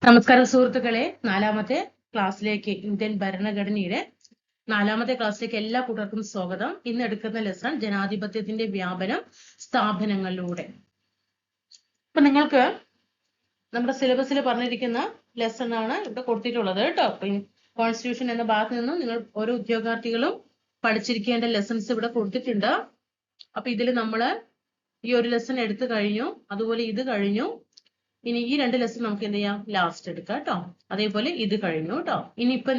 നമസ്കാരം സുഹൃത്തുക്കളെ, നാലാമത്തെ ക്ലാസ്സിലേക്ക് ഇന്ത്യൻ ഭരണഘടനയുടെ നാലാമത്തെ ക്ലാസ്സിലേക്ക് എല്ലാ കൂട്ടർക്കും സ്വാഗതം. ഇന്ന് എടുക്കുന്ന ലെസൺ ജനാധിപത്യത്തിന്റെ വ്യാപനം സ്ഥാപനങ്ങളിലൂടെ. അപ്പൊ നിങ്ങൾക്ക് നമ്മുടെ സിലബസിൽ പറഞ്ഞിരിക്കുന്ന ലെസൺ ആണ് ഇവിടെ കൊടുത്തിട്ടുള്ളത് കേട്ടോ. കോൺസ്റ്റിറ്റ്യൂഷൻ എന്ന ഭാഗത്ത് നിന്നും നിങ്ങൾ ഓരോ ഉദ്യോഗാർത്ഥികളും പഠിച്ചിരിക്കേണ്ട ലെസൺസ് ഇവിടെ കൊടുത്തിട്ടുണ്ട്. അപ്പൊ ഇതിൽ നമ്മള് ഈ ഒരു ലെസൺ എടുത്തു കഴിഞ്ഞു, അതുപോലെ ഇത് കഴിഞ്ഞു. ഇനി ഈ രണ്ട് ലെസൺ നമുക്ക് എന്ത് ചെയ്യാം, ലാസ്റ്റ് എടുക്കാം കേട്ടോ. അതേപോലെ ഇത് കഴിഞ്ഞു കേട്ടോ. ഇനിയിപ്പോ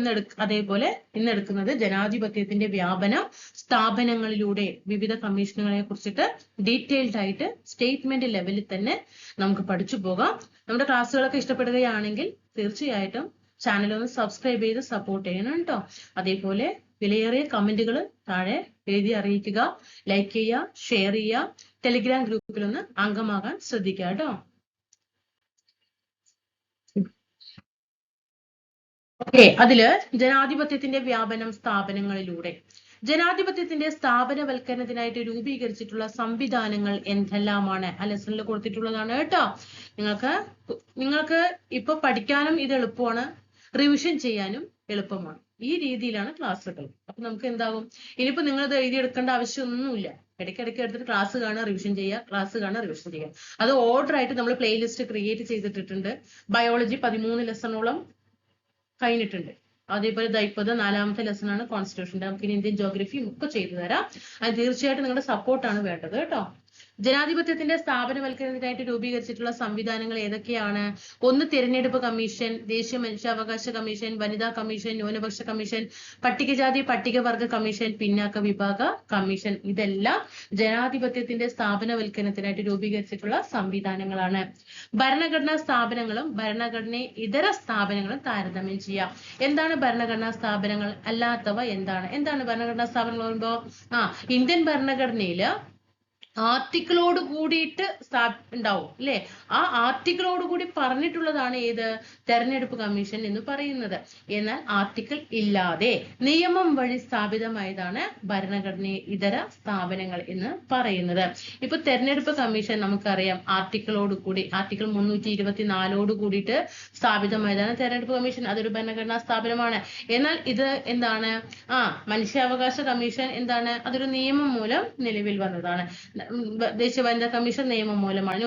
അതേപോലെ ഇന്ന് എടുക്കുന്നത് ജനാധിപത്യത്തിന്റെ വ്യാപനം സ്ഥാപനങ്ങളിലൂടെ വിവിധ കമ്മീഷനുകളെ കുറിച്ചിട്ട് ഡീറ്റെയിൽഡ് ആയിട്ട് സ്റ്റേറ്റ്മെന്റ് ലെവലിൽ തന്നെ നമുക്ക് പഠിച്ചു പോകാം. നമ്മുടെ ക്ലാസ്സുകളൊക്കെ ഇഷ്ടപ്പെടുകയാണെങ്കിൽ തീർച്ചയായിട്ടും ചാനൽ ഒന്ന് സബ്സ്ക്രൈബ് ചെയ്ത് സപ്പോർട്ട് ചെയ്യണം കേട്ടോ. അതേപോലെ വിലയേറിയ കമന്റുകൾ താഴെ എഴുതി അറിയിക്കുക, ലൈക്ക് ചെയ്യുക, ഷെയർ ചെയ്യുക, ടെലിഗ്രാം ഗ്രൂപ്പിലൊന്ന് അംഗമാകാൻ ശ്രദ്ധിക്കുക കേട്ടോ. ഓക്കെ, അതില് ജനാധിപത്യത്തിന്റെ വ്യാപനം സ്ഥാപനങ്ങളിലൂടെ. ജനാധിപത്യത്തിന്റെ സ്ഥാപനവൽക്കരണത്തിനായിട്ട് രൂപീകരിച്ചിട്ടുള്ള സംവിധാനങ്ങൾ എന്തെല്ലാമാണ് ആ ലെസണിൽ കൊടുത്തിട്ടുള്ളതാണ് കേട്ടോ. നിങ്ങൾക്ക് ഇപ്പൊ പഠിക്കാനും ഇത് എളുപ്പമാണ്, റിവിഷൻ ചെയ്യാനും എളുപ്പമാണ്. ഈ രീതിയിലാണ് ക്ലാസ്സുകൾ. അപ്പൊ നമുക്ക് എന്താകും, ഇനിയിപ്പോ നിങ്ങൾ ഇത് എഴുതിയെടുക്കേണ്ട ആവശ്യമൊന്നുമില്ല. ഇടയ്ക്കിടയ്ക്ക് എടുത്തിട്ട് ക്ലാസ് കാണുക, റിവിഷൻ ചെയ്യുക, ക്ലാസ് കാണുക, റിവിഷൻ ചെയ്യുക. അത് ഓർഡർ ആയിട്ട് നമ്മൾ പ്ലേലിസ്റ്റ് ക്രിയേറ്റ് ചെയ്തിട്ടിട്ടുണ്ട്. ബയോളജി 13 ലെസണോളം കഴിഞ്ഞിട്ടുണ്ട്. അതേപോലെ ദൈപ്പത് 4ാമത്തെ ലെസൺ ആണ് കോൺസ്റ്റിറ്റ്യൂഷന്റെ. നമുക്ക് ഇന്ത്യൻ ജോഗ്രഫിയും ഒക്കെ ചെയ്തു തരാം. അത് തീർച്ചയായിട്ടും നിങ്ങളുടെ സപ്പോർട്ടാണ് വേണ്ടത് കേട്ടോ. ജനാധിപത്യത്തിന്റെ സ്ഥാപനവൽക്കരണത്തിനായിട്ട് രൂപീകരിച്ചിട്ടുള്ള സംവിധാനങ്ങൾ ഏതൊക്കെയാണ്? ഒന്ന്, തിരഞ്ഞെടുപ്പ് കമ്മീഷൻ, ദേശീയ മനുഷ്യാവകാശ കമ്മീഷൻ, വനിതാ കമ്മീഷൻ, ന്യൂനപക്ഷ കമ്മീഷൻ, പട്ടികജാതി പട്ടികവർഗ കമ്മീഷൻ, പിന്നാക്ക വിഭാഗ കമ്മീഷൻ. ഇതെല്ലാം ജനാധിപത്യത്തിന്റെ സ്ഥാപനവൽക്കരണത്തിനായിട്ട് രൂപീകരിച്ചിട്ടുള്ള സംവിധാനങ്ങളാണ്. ഭരണഘടനാ സ്ഥാപനങ്ങളും ഭരണഘടന ഇതര സ്ഥാപനങ്ങളും താരതമ്യം ചെയ്യാം. എന്താണ് ഭരണഘടനാ സ്ഥാപനങ്ങൾ, അല്ലാത്തവ എന്താണ് ഭരണഘടനാ സ്ഥാപനങ്ങൾ പറയുമ്പോ ഇന്ത്യൻ ഭരണഘടനയില് ആർട്ടിക്കിളോട് കൂടിയിട്ട് ഉണ്ടാവും അല്ലെ. ആ ആർട്ടിക്കിളോട് കൂടി പറഞ്ഞിട്ടുള്ളതാണ് ഏത്, തെരഞ്ഞെടുപ്പ് കമ്മീഷൻ എന്ന് പറയുന്നത്. എന്നാൽ ആർട്ടിക്കിൾ ഇല്ലാതെ നിയമം വഴി സ്ഥാപിതമായതാണ് ഭരണഘടന ഇതര സ്ഥാപനങ്ങൾ എന്ന് പറയുന്നത്. ഇപ്പൊ തെരഞ്ഞെടുപ്പ് കമ്മീഷൻ നമുക്കറിയാം ആർട്ടിക്കിളോട് കൂടി, ആർട്ടിക്കിൾ 324 കൂടിയിട്ട് സ്ഥാപിതമായതാണ് തെരഞ്ഞെടുപ്പ് കമ്മീഷൻ. അതൊരു ഭരണഘടനാ സ്ഥാപനമാണ്. എന്നാൽ ഇത് എന്താണ്, മനുഷ്യാവകാശ കമ്മീഷൻ എന്താണ്, അതൊരു നിയമം മൂലം നിലവിൽ വന്നതാണ്. ദേശീയ വനിതാ കമ്മീഷൻ നിയമം മൂലമാണ്.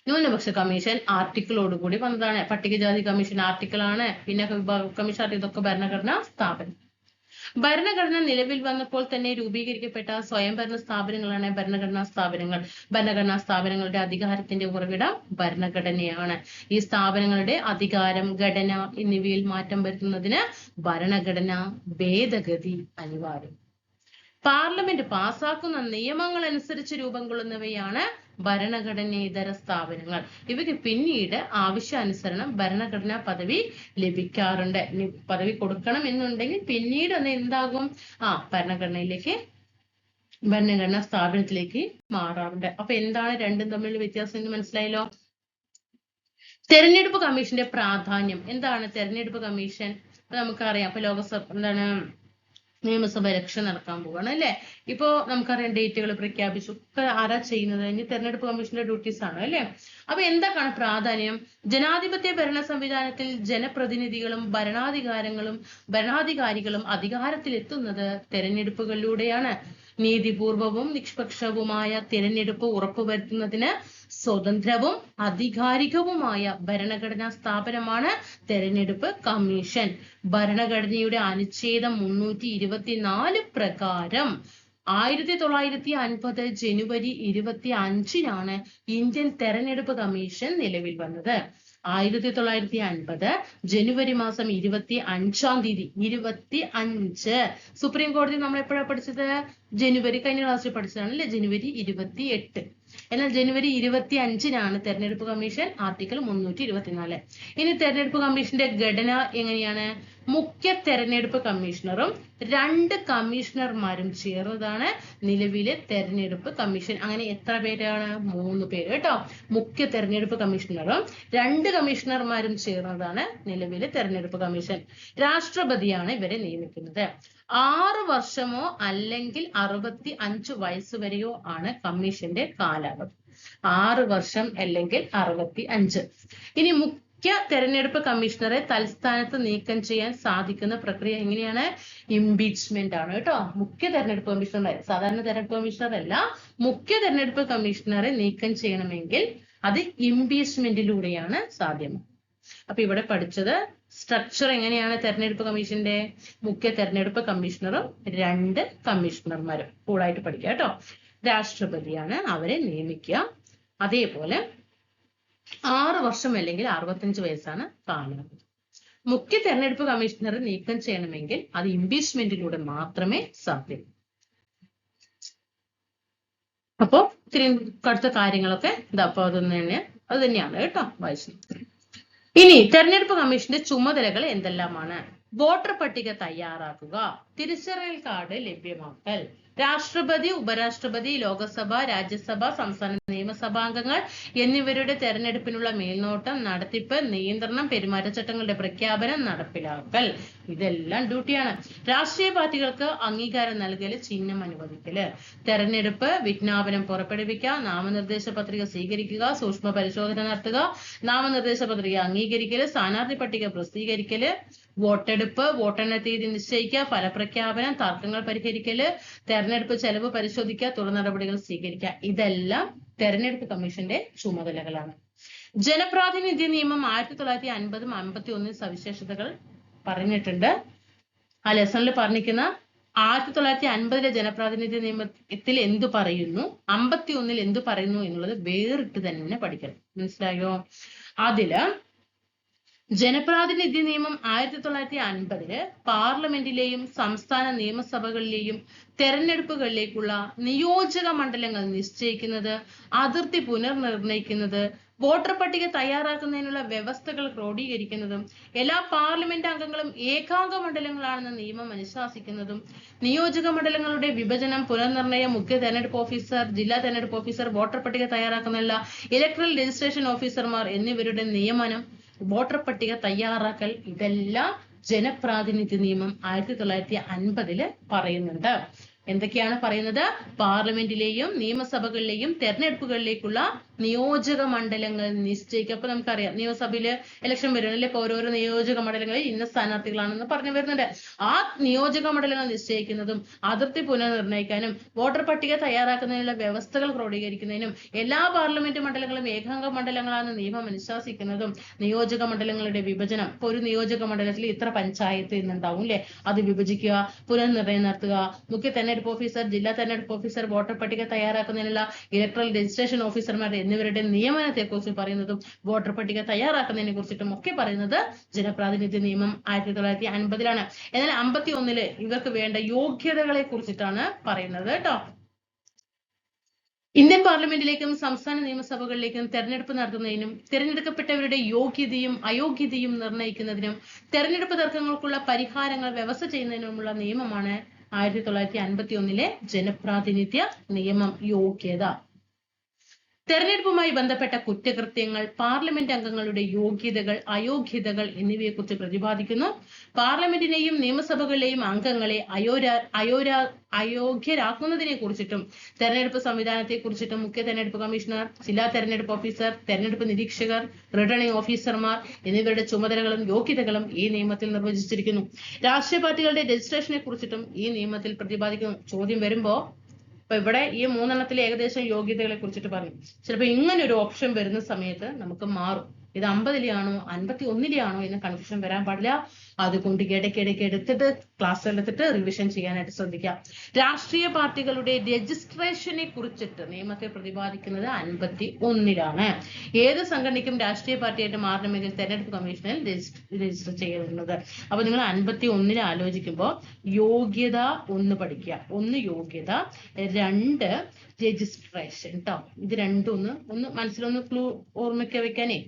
ന്യൂനപക്ഷ കമ്മീഷൻ ആർട്ടിക്കിളോട് കൂടി വന്നതാണ്. പട്ടികജാതി കമ്മീഷൻ ആർട്ടിക്കിൾ ആണ്. പിന്നെ വിഭാഗ കമ്മീഷൻ, ഇതൊക്കെ ഭരണഘടനാ സ്ഥാപനം. ഭരണഘടന നിലവിൽ വന്നപ്പോൾ തന്നെ രൂപീകരിക്കപ്പെട്ട സ്വയംഭരണ സ്ഥാപനങ്ങളാണ് ഭരണഘടനാ സ്ഥാപനങ്ങൾ. ഭരണഘടനാ സ്ഥാപനങ്ങളുടെ അധികാരത്തിന്റെ ഉറവിടം ഭരണഘടനയാണ്. ഈ സ്ഥാപനങ്ങളുടെ അധികാരം, ഘടന എന്നിവയിൽ മാറ്റം വരുത്തുന്നതിന് ഭരണഘടന ഭേദഗതി അനിവാര്യം. പാർലമെന്റ് പാസാക്കുന്ന നിയമങ്ങൾ അനുസരിച്ച് രൂപം കൊള്ളുന്നവയാണ് ഭരണഘടനേതര സ്ഥാപനങ്ങൾ. ഇവയ്ക്ക് പിന്നീട് ആവശ്യാനുസരണം ഭരണഘടനാ പദവി ലഭിക്കാറുണ്ട്. പദവി കൊടുക്കണം എന്നുണ്ടെങ്കിൽ പിന്നീട് അത് എന്താകും, ഭരണഘടനാ സ്ഥാപനത്തിലേക്ക് മാറാറുണ്ട്. അപ്പൊ എന്താണ് രണ്ടും തമ്മിലുള്ള വ്യത്യാസം എന്ന് മനസ്സിലായല്ലോ. തെരഞ്ഞെടുപ്പ് കമ്മീഷന്റെ പ്രാധാന്യം എന്താണ്? തെരഞ്ഞെടുപ്പ് കമ്മീഷൻ നമുക്കറിയാം. അപ്പൊ ലോകസഭ നിയമസഭ ഇലക്ഷൻ നടക്കാൻ പോവാണ് അല്ലെ. ഇപ്പോ നമുക്കറിയാം ഡേറ്റുകൾ പ്രഖ്യാപിച്ചു. ആരാ ചെയ്യുന്നത്? ഇനി തെരഞ്ഞെടുപ്പ് കമ്മീഷന്റെ ഡ്യൂട്ടീസ് ആണ് അല്ലെ. അപ്പൊ എന്തൊക്കെയാണ് പ്രാധാന്യം? ജനാധിപത്യ ഭരണ സംവിധാനത്തിൽ ജനപ്രതിനിധികളും ഭരണാധികാരികളും അധികാരത്തിലെത്തുന്നത് തെരഞ്ഞെടുപ്പുകളിലൂടെയാണ്. നീതിപൂർവവും നിഷ്പക്ഷവുമായ തിരഞ്ഞെടുപ്പ് ഉറപ്പുവരുത്തുന്നതിന് സ്വതന്ത്രവും അധികാരികവുമായ ഭരണഘടനാ സ്ഥാപനമാണ് തെരഞ്ഞെടുപ്പ് കമ്മീഷൻ. ഭരണഘടനയുടെ അനുച്ഛേദം 324 പ്രകാരം 1950 ജനുവരി 25-നാണ് ഇന്ത്യൻ തെരഞ്ഞെടുപ്പ് കമ്മീഷൻ നിലവിൽ വന്നത്. 1950 ജനുവരി മാസം 25-ാം തീയതി 25 സുപ്രീം കോടതി നമ്മൾ എപ്പോഴാണ് പഠിച്ചത്? ജനുവരി, കഴിഞ്ഞ ക്ലാസ്സിൽ പഠിച്ചതാണ് അല്ലെ, ജനുവരി 28. എന്നാൽ ജനുവരി 25-നാണ് തെരഞ്ഞെടുപ്പ് കമ്മീഷൻ, ആർട്ടിക്കിൾ 324. ഇനി തെരഞ്ഞെടുപ്പ് കമ്മീഷന്റെ ഘടന എങ്ങനെയാണ്? മുഖ്യ തെരഞ്ഞെടുപ്പ് കമ്മീഷണറും 2 കമ്മീഷണർമാരും ചേർന്നതാണ് നിലവിലെ തെരഞ്ഞെടുപ്പ് കമ്മീഷൻ. അങ്ങനെ എത്ര പേരാണ്? 3 പേര് കേട്ടോ. മുഖ്യ തെരഞ്ഞെടുപ്പ് കമ്മീഷണറും 2 കമ്മീഷണർമാരും ചേർന്നതാണ് നിലവിലെ തെരഞ്ഞെടുപ്പ് കമ്മീഷൻ. രാഷ്ട്രപതിയാണ് ഇവരെ നിയമിക്കുന്നത്. 6 വർഷമോ അല്ലെങ്കിൽ 65 വയസ്സ് വരെയോ ആണ് കമ്മീഷന്റെ കാലാവധി. 6 വർഷം അല്ലെങ്കിൽ 65. ഇനി മുഖ്യ തെരഞ്ഞെടുപ്പ് കമ്മീഷണറെ തൽസ്ഥാനത്ത് നീക്കം ചെയ്യാൻ സാധിക്കുന്ന പ്രക്രിയ എങ്ങനെയാണ്? ഇംപീച്ച്മെന്റ് ആണ് കേട്ടോ. മുഖ്യ തെരഞ്ഞെടുപ്പ് കമ്മീഷണറെ, സാധാരണ തെരഞ്ഞെടുപ്പ് കമ്മീഷണർ അല്ല, മുഖ്യ തെരഞ്ഞെടുപ്പ് കമ്മീഷണറെ നീക്കം ചെയ്യണമെങ്കിൽ അത് ഇംപീച്ച്മെന്റിലൂടെയാണ് സാധ്യം. അപ്പൊ ഇവിടെ പഠിച്ചത് സ്ട്രക്ചർ എങ്ങനെയാണ് തെരഞ്ഞെടുപ്പ് കമ്മീഷന്റെ? മുഖ്യ തെരഞ്ഞെടുപ്പ് കമ്മീഷണറും 2 കമ്മീഷണർമാരും കൂടായിട്ട് പഠിക്കുക കേട്ടോ. രാഷ്ട്രപതിയാണ് അവരെ നിയമിക്കുക. അതേപോലെ 6 വർഷം അല്ലെങ്കിൽ 65 വയസ്സാണ് കാലാവധി. മുഖ്യ തെരഞ്ഞെടുപ്പ് കമ്മീഷണറെ നീക്കം ചെയ്യണമെങ്കിൽ അത് ഇംപീച്ച്മെന്റിലൂടെ മാത്രമേ സാധ്യം. അപ്പോ ഇത്തിരി കടുത്ത കാര്യങ്ങളൊക്കെ അപ്പൊ അത് തന്നെയാണ് കേട്ടോ വായിച്ചത്. ഇനി തെരഞ്ഞെടുപ്പ് കമ്മീഷന്റെ ചുമതലകൾ എന്തെല്ലാമാണ്? വോട്ടർ പട്ടിക തയ്യാറാക്കുക, തിരിച്ചറിയൽ കാർഡ് ലഭ്യമാക്കൽ, രാഷ്ട്രപതി, ഉപരാഷ്ട്രപതി, ലോകസഭ, രാജ്യസഭ, സംസ്ഥാന നിയമസഭാംഗങ്ങൾ എന്നിവരുടെ തെരഞ്ഞെടുപ്പിനുള്ള മേൽനോട്ടം, നടത്തിപ്പ്, നിയന്ത്രണം, പെരുമാറ്റച്ചട്ടങ്ങളുടെ പ്രഖ്യാപനം, നടപ്പിലാക്കൽ. ഇതെല്ലാം ഡ്യൂട്ടിയാണ്. രാഷ്ട്രീയ പാർട്ടികൾക്ക് അംഗീകാരം നൽകല്, ചിഹ്നം അനുവദിക്കല്, തെരഞ്ഞെടുപ്പ് വിജ്ഞാപനം പുറപ്പെടുവിക്കുക, നാമനിർദ്ദേശ പത്രിക സ്വീകരിക്കുക, സൂക്ഷ്മ പരിശോധന നടത്തുക, നാമനിർദ്ദേശ പത്രിക അംഗീകരിക്കല്, സ്ഥാനാർത്ഥി പട്ടിക പ്രസിദ്ധീകരിക്കല്, വോട്ടെടുപ്പ്, വോട്ടെണ്ണ തീയതി നിശ്ചയിക്കുക, ഫലപ്രഖ്യാപനം, തർക്കങ്ങൾ പരിഹരിക്കല്, തെരഞ്ഞെടുപ്പ് ചെലവ് പരിശോധിക്കുക, തുടർ നടപടികൾ സ്വീകരിക്കുക. ഇതെല്ലാം തെരഞ്ഞെടുപ്പ് കമ്മീഷന്റെ ചുമതലകളാണ്. ജനപ്രാതിനിധ്യ നിയമം 1950 51 സവിശേഷതകൾ പറഞ്ഞിട്ടുണ്ട്. ആ ലെസണിൽ പറഞ്ഞിരിക്കുന്ന 1950 ജനപ്രാതിനിധ്യ നിയമത്തിൽ എന്തു പറയുന്നു, 51 എന്തു പറയുന്നു എന്നുള്ളത് വേറിട്ട് തന്നെ പഠിക്കണം. മനസ്സിലായോ? അതില് ജനപ്രാതിനിധ്യ നിയമം 1950 പാർലമെന്റിലെയും സംസ്ഥാന നിയമസഭകളിലെയും തെരഞ്ഞെടുപ്പുകളിലേക്കുള്ള നിയോജക മണ്ഡലങ്ങൾ നിശ്ചയിക്കുന്നത്, അതിർത്തി പുനർനിർണയിക്കുന്നത്, വോട്ടർ പട്ടിക തയ്യാറാക്കുന്നതിനുള്ള വ്യവസ്ഥകൾ ക്രോഡീകരിക്കുന്നതും, എല്ലാ പാർലമെന്റ് അംഗങ്ങളും ഏകാംഗ മണ്ഡലങ്ങളാണെന്ന നിയമം അനുശാസിക്കുന്നതും, നിയോജക മണ്ഡലങ്ങളുടെ വിഭജനം, പുനർനിർണയം, മുഖ്യ തെരഞ്ഞെടുപ്പ് ഓഫീസർ, ജില്ലാ തെരഞ്ഞെടുപ്പ് ഓഫീസർ, വോട്ടർ പട്ടിക തയ്യാറാക്കുന്നതിനുള്ള ഇലക്ട്രൽ രജിസ്ട്രേഷൻ ഓഫീസർമാർ എന്നിവരുടെ നിയമനം, വോട്ടർ പട്ടിക തയ്യാറാക്കൽ, ഇതെല്ലാം ജനപ്രാതിനിധ്യ നിയമം 1950 പറയുന്നുണ്ട്. എന്തൊക്കെയാണ് പറയുന്നത്? പാർലമെന്റിലെയും നിയമസഭകളിലെയും തെരഞ്ഞെടുപ്പുകളിലേക്കുള്ള നിയോജക മണ്ഡലങ്ങൾ നിശ്ചയിക്കുക. അപ്പൊ നമുക്കറിയാം നിയമസഭയില് ഇലക്ഷൻ വരും അല്ലെ, ഓരോരോ നിയോജക മണ്ഡലങ്ങളിൽ ഇന്ന സ്ഥാനാർത്ഥികളാണെന്ന് പറഞ്ഞു വരുന്നുണ്ട്. ആ നിയോജക മണ്ഡലങ്ങൾ നിശ്ചയിക്കുന്നതും, അതിർത്തി പുനർനിർണയിക്കാനും, വോട്ടർ പട്ടിക തയ്യാറാക്കുന്നതിനുള്ള വ്യവസ്ഥകൾ ക്രോഡീകരിക്കുന്നതിനും, എല്ലാ പാർലമെന്റ് മണ്ഡലങ്ങളും ഏകാംഗ മണ്ഡലങ്ങളാണെന്ന് നിയമം അനുശാസിക്കുന്നതും, നിയോജക മണ്ഡലങ്ങളുടെ വിഭജനം, ഇപ്പൊ ഒരു നിയോജക മണ്ഡലത്തിൽ ഇത്ര പഞ്ചായത്ത് എന്നുണ്ടാവും അല്ലെ, അത് വിഭജിക്കുക, പുനർനിർണയം നടത്തുക, മുഖ്യ തെരഞ്ഞെടുപ്പ് ഓഫീസർ, ജില്ലാ തെരഞ്ഞെടുപ്പ് ഓഫീസർ, വോട്ടർ പട്ടിക തയ്യാറാക്കുന്നതിനുള്ള ഇലക്ട്രൽ രജിസ്ട്രേഷൻ ഓഫീസർമാർ എന്നിവരുടെ നിയമനത്തെ കുറിച്ച് പറയുന്നതും, വോട്ടർ പട്ടിക തയ്യാറാക്കുന്നതിനെ കുറിച്ചിട്ടും ഒക്കെ പറയുന്നത് ജനപ്രാതിനിധ്യ നിയമം 1950 എന്നാൽ 51 ഇവർക്ക് വേണ്ട യോഗ്യതകളെ കുറിച്ചിട്ടാണ് പറയുന്നത് കേട്ടോ. ഇന്ത്യൻ പാർലമെന്റിലേക്കും സംസ്ഥാന നിയമസഭകളിലേക്കും തെരഞ്ഞെടുപ്പ് നടത്തുന്നതിനും, തിരഞ്ഞെടുക്കപ്പെട്ടവരുടെ യോഗ്യതയും അയോഗ്യതയും നിർണ്ണയിക്കുന്നതിനും, തെരഞ്ഞെടുപ്പ് തർക്കങ്ങൾക്കുള്ള പരിഹാരങ്ങൾ വ്യവസ്ഥ ചെയ്യുന്നതിനുമുള്ള നിയമമാണ് 1951 ജനപ്രാതിനിധ്യ നിയമം. യോഗ്യത, തെരഞ്ഞെടുപ്പുമായി ബന്ധപ്പെട്ട കുറ്റകൃത്യങ്ങൾ, പാർലമെന്റ് അംഗങ്ങളുടെ യോഗ്യതകൾ അയോഗ്യതകൾ എന്നിവയെക്കുറിച്ച് പ്രതിപാദിക്കുന്നു. പാർലമെന്റിനെയും നിയമസഭകളിലെയും അംഗങ്ങളെ അയോഗ്യരാക്കുന്നതിനെ കുറിച്ചിട്ടും, തെരഞ്ഞെടുപ്പ് സംവിധാനത്തെ കുറിച്ചിട്ടും മുഖ്യ തെരഞ്ഞെടുപ്പ് കമ്മീഷണർ, ജില്ലാ തെരഞ്ഞെടുപ്പ് ഓഫീസർ, തെരഞ്ഞെടുപ്പ് നിരീക്ഷകർ, റിട്ടേണിംഗ് ഓഫീസർമാർ എന്നിവരുടെ ചുമതലകളും യോഗ്യതകളും ഈ നിയമത്തിൽ നിർവചിച്ചിരിക്കുന്നു. രാഷ്ട്രീയ പാർട്ടികളുടെ രജിസ്ട്രേഷനെ കുറിച്ചിട്ടും ഈ നിയമത്തിൽ പ്രതിപാദിക്കുന്നു. ചോദ്യം വരുമ്പോ അപ്പൊ ഇവിടെ ഈ 3 ഏകദേശം യോഗ്യതകളെ കുറിച്ചിട്ട് പറഞ്ഞു. ചിലപ്പോ ഇങ്ങനെ ഒരു ഓപ്ഷൻ വരുന്ന സമയത്ത് നമുക്ക് മാറും, ഇത് 50 ആണോ 51 ആണോ എന്ന് കൺഫ്യൂഷൻ വരാൻ പാടില്ല. അതുകൊണ്ട് ഇടയ്ക്കിടയ്ക്ക് എടുത്തിട്ട് ക്ലാസ് എടുത്തിട്ട് റിവിഷൻ ചെയ്യാനായിട്ട് ശ്രദ്ധിക്കാം. രാഷ്ട്രീയ പാർട്ടികളുടെ രജിസ്ട്രേഷനെ കുറിച്ചിട്ട് നിയമത്തെ പ്രതിപാദിക്കുന്നത് 51 ഏത് സംഘടനയ്ക്കും രാഷ്ട്രീയ പാർട്ടിയായിട്ട് മാറണമെങ്കിൽ തെരഞ്ഞെടുപ്പ് കമ്മീഷനിൽ രജിസ്റ്റർ ചെയ്യുന്നത്. അപ്പൊ നിങ്ങൾ 51 ആലോചിക്കുമ്പോൾ യോഗ്യത 1 പഠിക്കുക. 1 യോഗ്യത, 2 രജിസ്ട്രേഷൻ കേട്ടോ. ഇത് രണ്ടും ഒന്ന് മനസ്സിലൊന്ന് ക്ലൂ ഓർമ്മയ്ക്ക് വെക്കാനേ.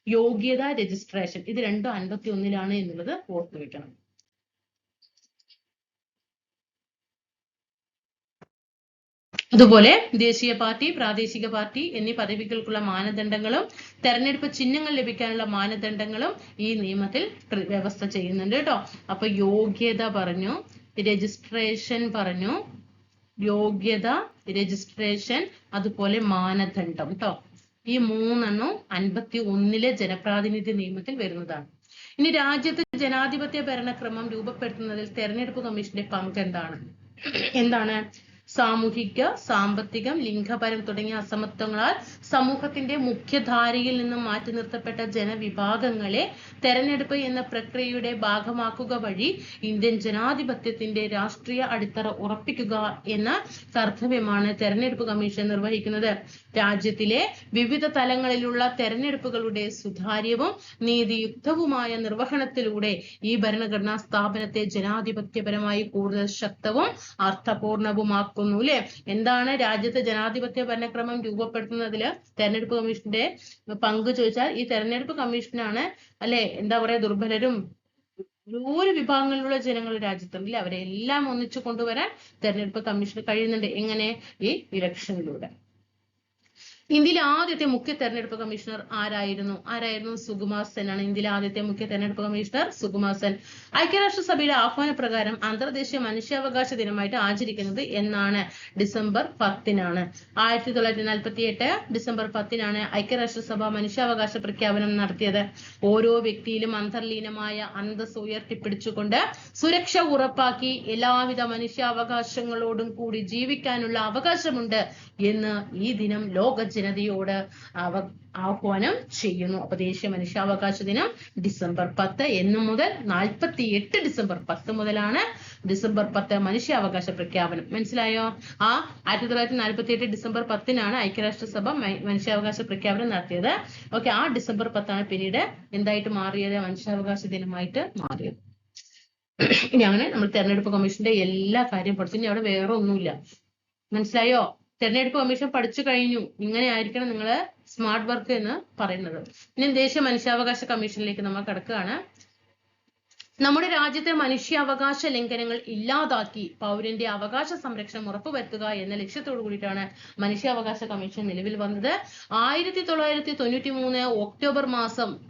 യോഗ്യത, രജിസ്ട്രേഷൻ, ഇത് രണ്ടും 51 എന്നുള്ളത് ഓർത്തു വെക്കണം. അതുപോലെ ദേശീയ പാർട്ടി, പ്രാദേശിക പാർട്ടി എന്നീ പദവികൾക്കുള്ള മാനദണ്ഡങ്ങളും തെരഞ്ഞെടുപ്പ് ചിഹ്നങ്ങൾ ലഭിക്കാനുള്ള മാനദണ്ഡങ്ങളും ഈ നിയമത്തിൽ വ്യവസ്ഥ ചെയ്യുന്നുണ്ട് കേട്ടോ. അപ്പൊ യോഗ്യത പറഞ്ഞു, രജിസ്ട്രേഷൻ പറഞ്ഞു, യോഗ്യത, രജിസ്ട്രേഷൻ, അതുപോലെ മാനദണ്ഡം ട്ടോ. ഈ 3 51 ജനപ്രാതിനിധ്യ നിയമത്തിൽ വരുന്നതാണ്. ഇനി രാജ്യത്ത് ജനാധിപത്യ ഭരണക്രമം രൂപപ്പെടുത്തുന്നതിൽ തെരഞ്ഞെടുപ്പ് കമ്മീഷന്റെ പങ്ക് എന്താണ്? സാമൂഹിക, സാമ്പത്തികം, ലിംഗപരം തുടങ്ങിയ അസമത്വങ്ങളാൽ സമൂഹത്തിന്റെ മുഖ്യധാരയിൽ നിന്നും മാറ്റി നിർത്തപ്പെട്ട ജനവിഭാഗങ്ങളെ തെരഞ്ഞെടുപ്പ് എന്ന പ്രക്രിയയുടെ ഭാഗമാക്കുക വഴി ഇന്ത്യൻ ജനാധിപത്യത്തിന്റെ രാഷ്ട്രീയ അടിത്തറ ഉറപ്പിക്കുക എന്ന കർത്തവ്യമാണ് തെരഞ്ഞെടുപ്പ് കമ്മീഷൻ നിർവഹിക്കുന്നത്. രാജ്യത്തിലെ വിവിധ തലങ്ങളിലുള്ള തെരഞ്ഞെടുപ്പുകളുടെ സുതാര്യവും നീതിയുക്തവുമായ നിർവഹണത്തിലൂടെ ഈ ഭരണഘടനാ സ്ഥാപനത്തെ ജനാധിപത്യപരമായി കൂടുതൽ ശക്തവും അർത്ഥപൂർണവുമാക്കും. അല്ലെ, എന്താണ് രാജ്യത്തെ ജനാധിപത്യ ഭരണക്രമം രൂപപ്പെടുത്തുന്നതില് തെരഞ്ഞെടുപ്പ് കമ്മീഷന്റെ പങ്ക് ചോദിച്ചാൽ ഈ തെരഞ്ഞെടുപ്പ് കമ്മീഷനാണ് അല്ലെ, എന്താ പറയാ, ദുർബലരും ഓരോ വിഭാഗങ്ങളിലുള്ള ജനങ്ങൾ രാജ്യത്തുണ്ടല്ലേ, അവരെ എല്ലാം ഒന്നിച്ചു കൊണ്ടുവരാൻ തെരഞ്ഞെടുപ്പ് കമ്മീഷന് കഴിയുന്നുണ്ട്. എങ്ങനെ? ഈ ഇലക്ഷനിലൂടെ. ഇന്ത്യയിലെ ആദ്യത്തെ മുഖ്യ തെരഞ്ഞെടുപ്പ് കമ്മീഷണർ ആരായിരുന്നു? സുകുമാർ സെൻ ആണ് ഇന്ത്യയിലെ ആദ്യത്തെ മുഖ്യ തെരഞ്ഞെടുപ്പ് കമ്മീഷണർ, സുകുമാർ സെൻ. ഐക്യരാഷ്ട്രസഭയുടെ ആഹ്വാന പ്രകാരം അന്തർദേശീയ മനുഷ്യാവകാശ ദിനമായിട്ട് ആചരിക്കുന്നത് എന്നാണ്? ഡിസംബർ 10 1948 ഡിസംബർ 10 ഐക്യരാഷ്ട്രസഭ മനുഷ്യാവകാശ പ്രഖ്യാപനം നടത്തിയത്. ഓരോ വ്യക്തിയിലും അന്തർലീനമായ അന്തസ് ഉയർത്തിപ്പിടിച്ചുകൊണ്ട് സുരക്ഷ ഉറപ്പാക്കി എല്ലാവിധ മനുഷ്യാവകാശങ്ങളോടും കൂടി ജീവിക്കാനുള്ള അവകാശമുണ്ട് എന്ന് ഈ ദിനം ലോക ജനതയോട് ആഹ്വാനം ചെയ്യുന്നു. അപ്പൊ ദേശീയ മനുഷ്യാവകാശ ദിനം ഡിസംബർ 10 എന്നു മുതൽ 48 ഡിസംബർ 10 മുതലാണ് ഡിസംബർ 10 മനുഷ്യാവകാശ പ്രഖ്യാപനം. മനസ്സിലായോ? 1948 ഡിസംബർ 10 ഐക്യരാഷ്ട്രസഭ മനുഷ്യാവകാശ പ്രഖ്യാപനം നടത്തിയത്. ഓക്കെ, ആ ഡിസംബർ 10 പിന്നീട് എന്തായിട്ട് മാറിയത്? മനുഷ്യാവകാശ ദിനമായിട്ട് മാറിയത്. ഇനി അങ്ങനെ നമ്മൾ തെരഞ്ഞെടുപ്പ് കമ്മീഷന്റെ എല്ലാ കാര്യം പഠിച്ചു. ഇനി അവിടെ വേറെ ഒന്നുമില്ല. മനസ്സിലായോ? തെരഞ്ഞെടുപ്പ് കമ്മീഷൻ പഠിച്ചു കഴിഞ്ഞു. ഇങ്ങനെ ആയിരിക്കണം നിങ്ങള് സ്മാർട്ട് വർക്ക് എന്ന് പറയുന്നത്. ഇനി ദേശീയ മനുഷ്യാവകാശ കമ്മീഷനിലേക്ക് നമ്മൾ കിടക്കുകയാണ്. നമ്മുടെ രാജ്യത്തെ മനുഷ്യാവകാശ ലംഘനങ്ങൾ ഇല്ലാതാക്കി പൗരന്റെ അവകാശ സംരക്ഷണം ഉറപ്പുവരുത്തുക എന്ന ലക്ഷ്യത്തോടു കൂടിയിട്ടാണ് മനുഷ്യാവകാശ കമ്മീഷൻ നിലവിൽ വന്നത്. 1993 ഒക്ടോബർ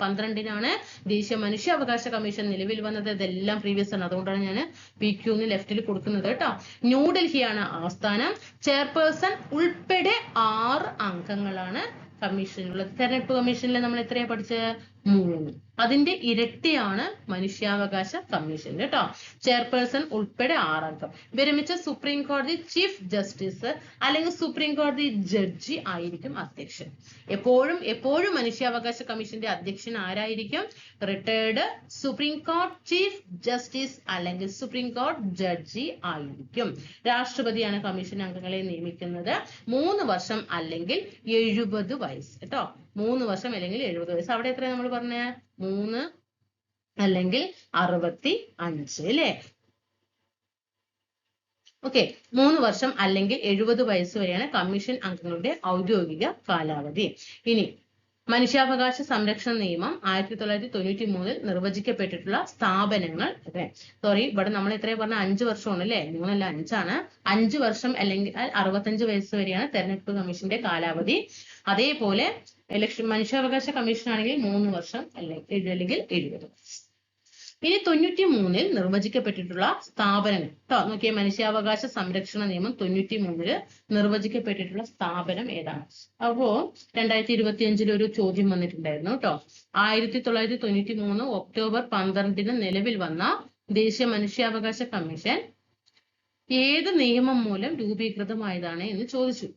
12 ദേശീയ മനുഷ്യാവകാശ കമ്മീഷൻ നിലവിൽ വന്നത്. ഇതെല്ലാം പ്രീവിയസ് ആണ്, അതുകൊണ്ടാണ് ഞാൻ PQ ലെഫ്റ്റിൽ കൊടുക്കുന്നത് കേട്ടോ. ന്യൂഡൽഹിയാണ് ആസ്ഥാനം. ചെയർപേഴ്സൺ ഉൾപ്പെടെ 6 അംഗങ്ങളാണ് കമ്മീഷനിലുള്ളത്. തെരഞ്ഞെടുപ്പ് കമ്മീഷനിൽ നമ്മൾ എത്രയാ പഠിച്ചത്? 3. അതിന്റെ ഇരട്ടിയാണ് മനുഷ്യാവകാശ കമ്മീഷൻ കേട്ടോ. ചെയർപേഴ്സൺ ഉൾപ്പെടെ 6 അംഗം. വിരമിച്ച സുപ്രീം കോടതി ചീഫ് ജസ്റ്റിസ് അല്ലെങ്കിൽ സുപ്രീം കോടതി ജഡ്ജി ആയിരിക്കും അധ്യക്ഷൻ. എപ്പോഴും മനുഷ്യാവകാശ കമ്മീഷന്റെ അധ്യക്ഷൻ ആരായിരിക്കും? റിട്ടയർഡ് സുപ്രീം കോടതി ചീഫ് ജസ്റ്റിസ് അല്ലെങ്കിൽ സുപ്രീം കോടതി ജഡ്ജി ആയിരിക്കും. രാഷ്ട്രപതിയാണ് കമ്മീഷൻ അംഗങ്ങളെ നിയമിക്കുന്നത്. 3 വർഷം അല്ലെങ്കിൽ 70 വയസ്സ് കേട്ടോ. 3 വർഷം അല്ലെങ്കിൽ 70 വയസ്സ്. അവിടെ എത്ര നമ്മൾ പറഞ്ഞ? 3 അല്ലെങ്കിൽ 65 അല്ലേ? ഓക്കെ, 3 വർഷം അല്ലെങ്കിൽ 70 വയസ്സ് വരെയാണ് കമ്മീഷൻ അംഗങ്ങളുടെ ഔദ്യോഗിക കാലാവധി. ഇനി മനുഷ്യാവകാശ സംരക്ഷണ നിയമം 1993 നിർവചിക്കപ്പെട്ടിട്ടുള്ള സ്ഥാപനങ്ങൾ. ഇവിടെ നമ്മൾ എത്രയാ പറഞ്ഞ? 5 വർഷമാണ് അല്ലെ? 3 അല്ല 5 ആണ്. 5 വർഷം അല്ലെങ്കിൽ 65 വയസ്സ് വരെയാണ് തെരഞ്ഞെടുപ്പ് കമ്മീഷന്റെ കാലാവധി. അതേപോലെ മനുഷ്യാവകാശ കമ്മീഷൻ ആണെങ്കിൽ 3 വർഷം അല്ലെങ്കിൽ 70. ഇനി 93 നിർവചിക്കപ്പെട്ടിട്ടുള്ള സ്ഥാപനങ്ങൾ കേട്ടോ. നോക്കിയേ, മനുഷ്യാവകാശ സംരക്ഷണ നിയമം 93 നിർവചിക്കപ്പെട്ടിട്ടുള്ള സ്ഥാപനം ഏതാണ്? അപ്പോ 2025 ഒരു ചോദ്യം വന്നിട്ടുണ്ടായിരുന്നു കേട്ടോ. 1993 ഒക്ടോബർ 12 നിലവിൽ വന്ന ദേശീയ മനുഷ്യാവകാശ കമ്മീഷൻ ഏത് നിയമം മൂലം രൂപീകൃതമായതാണ് എന്ന് ചോദിച്ചു.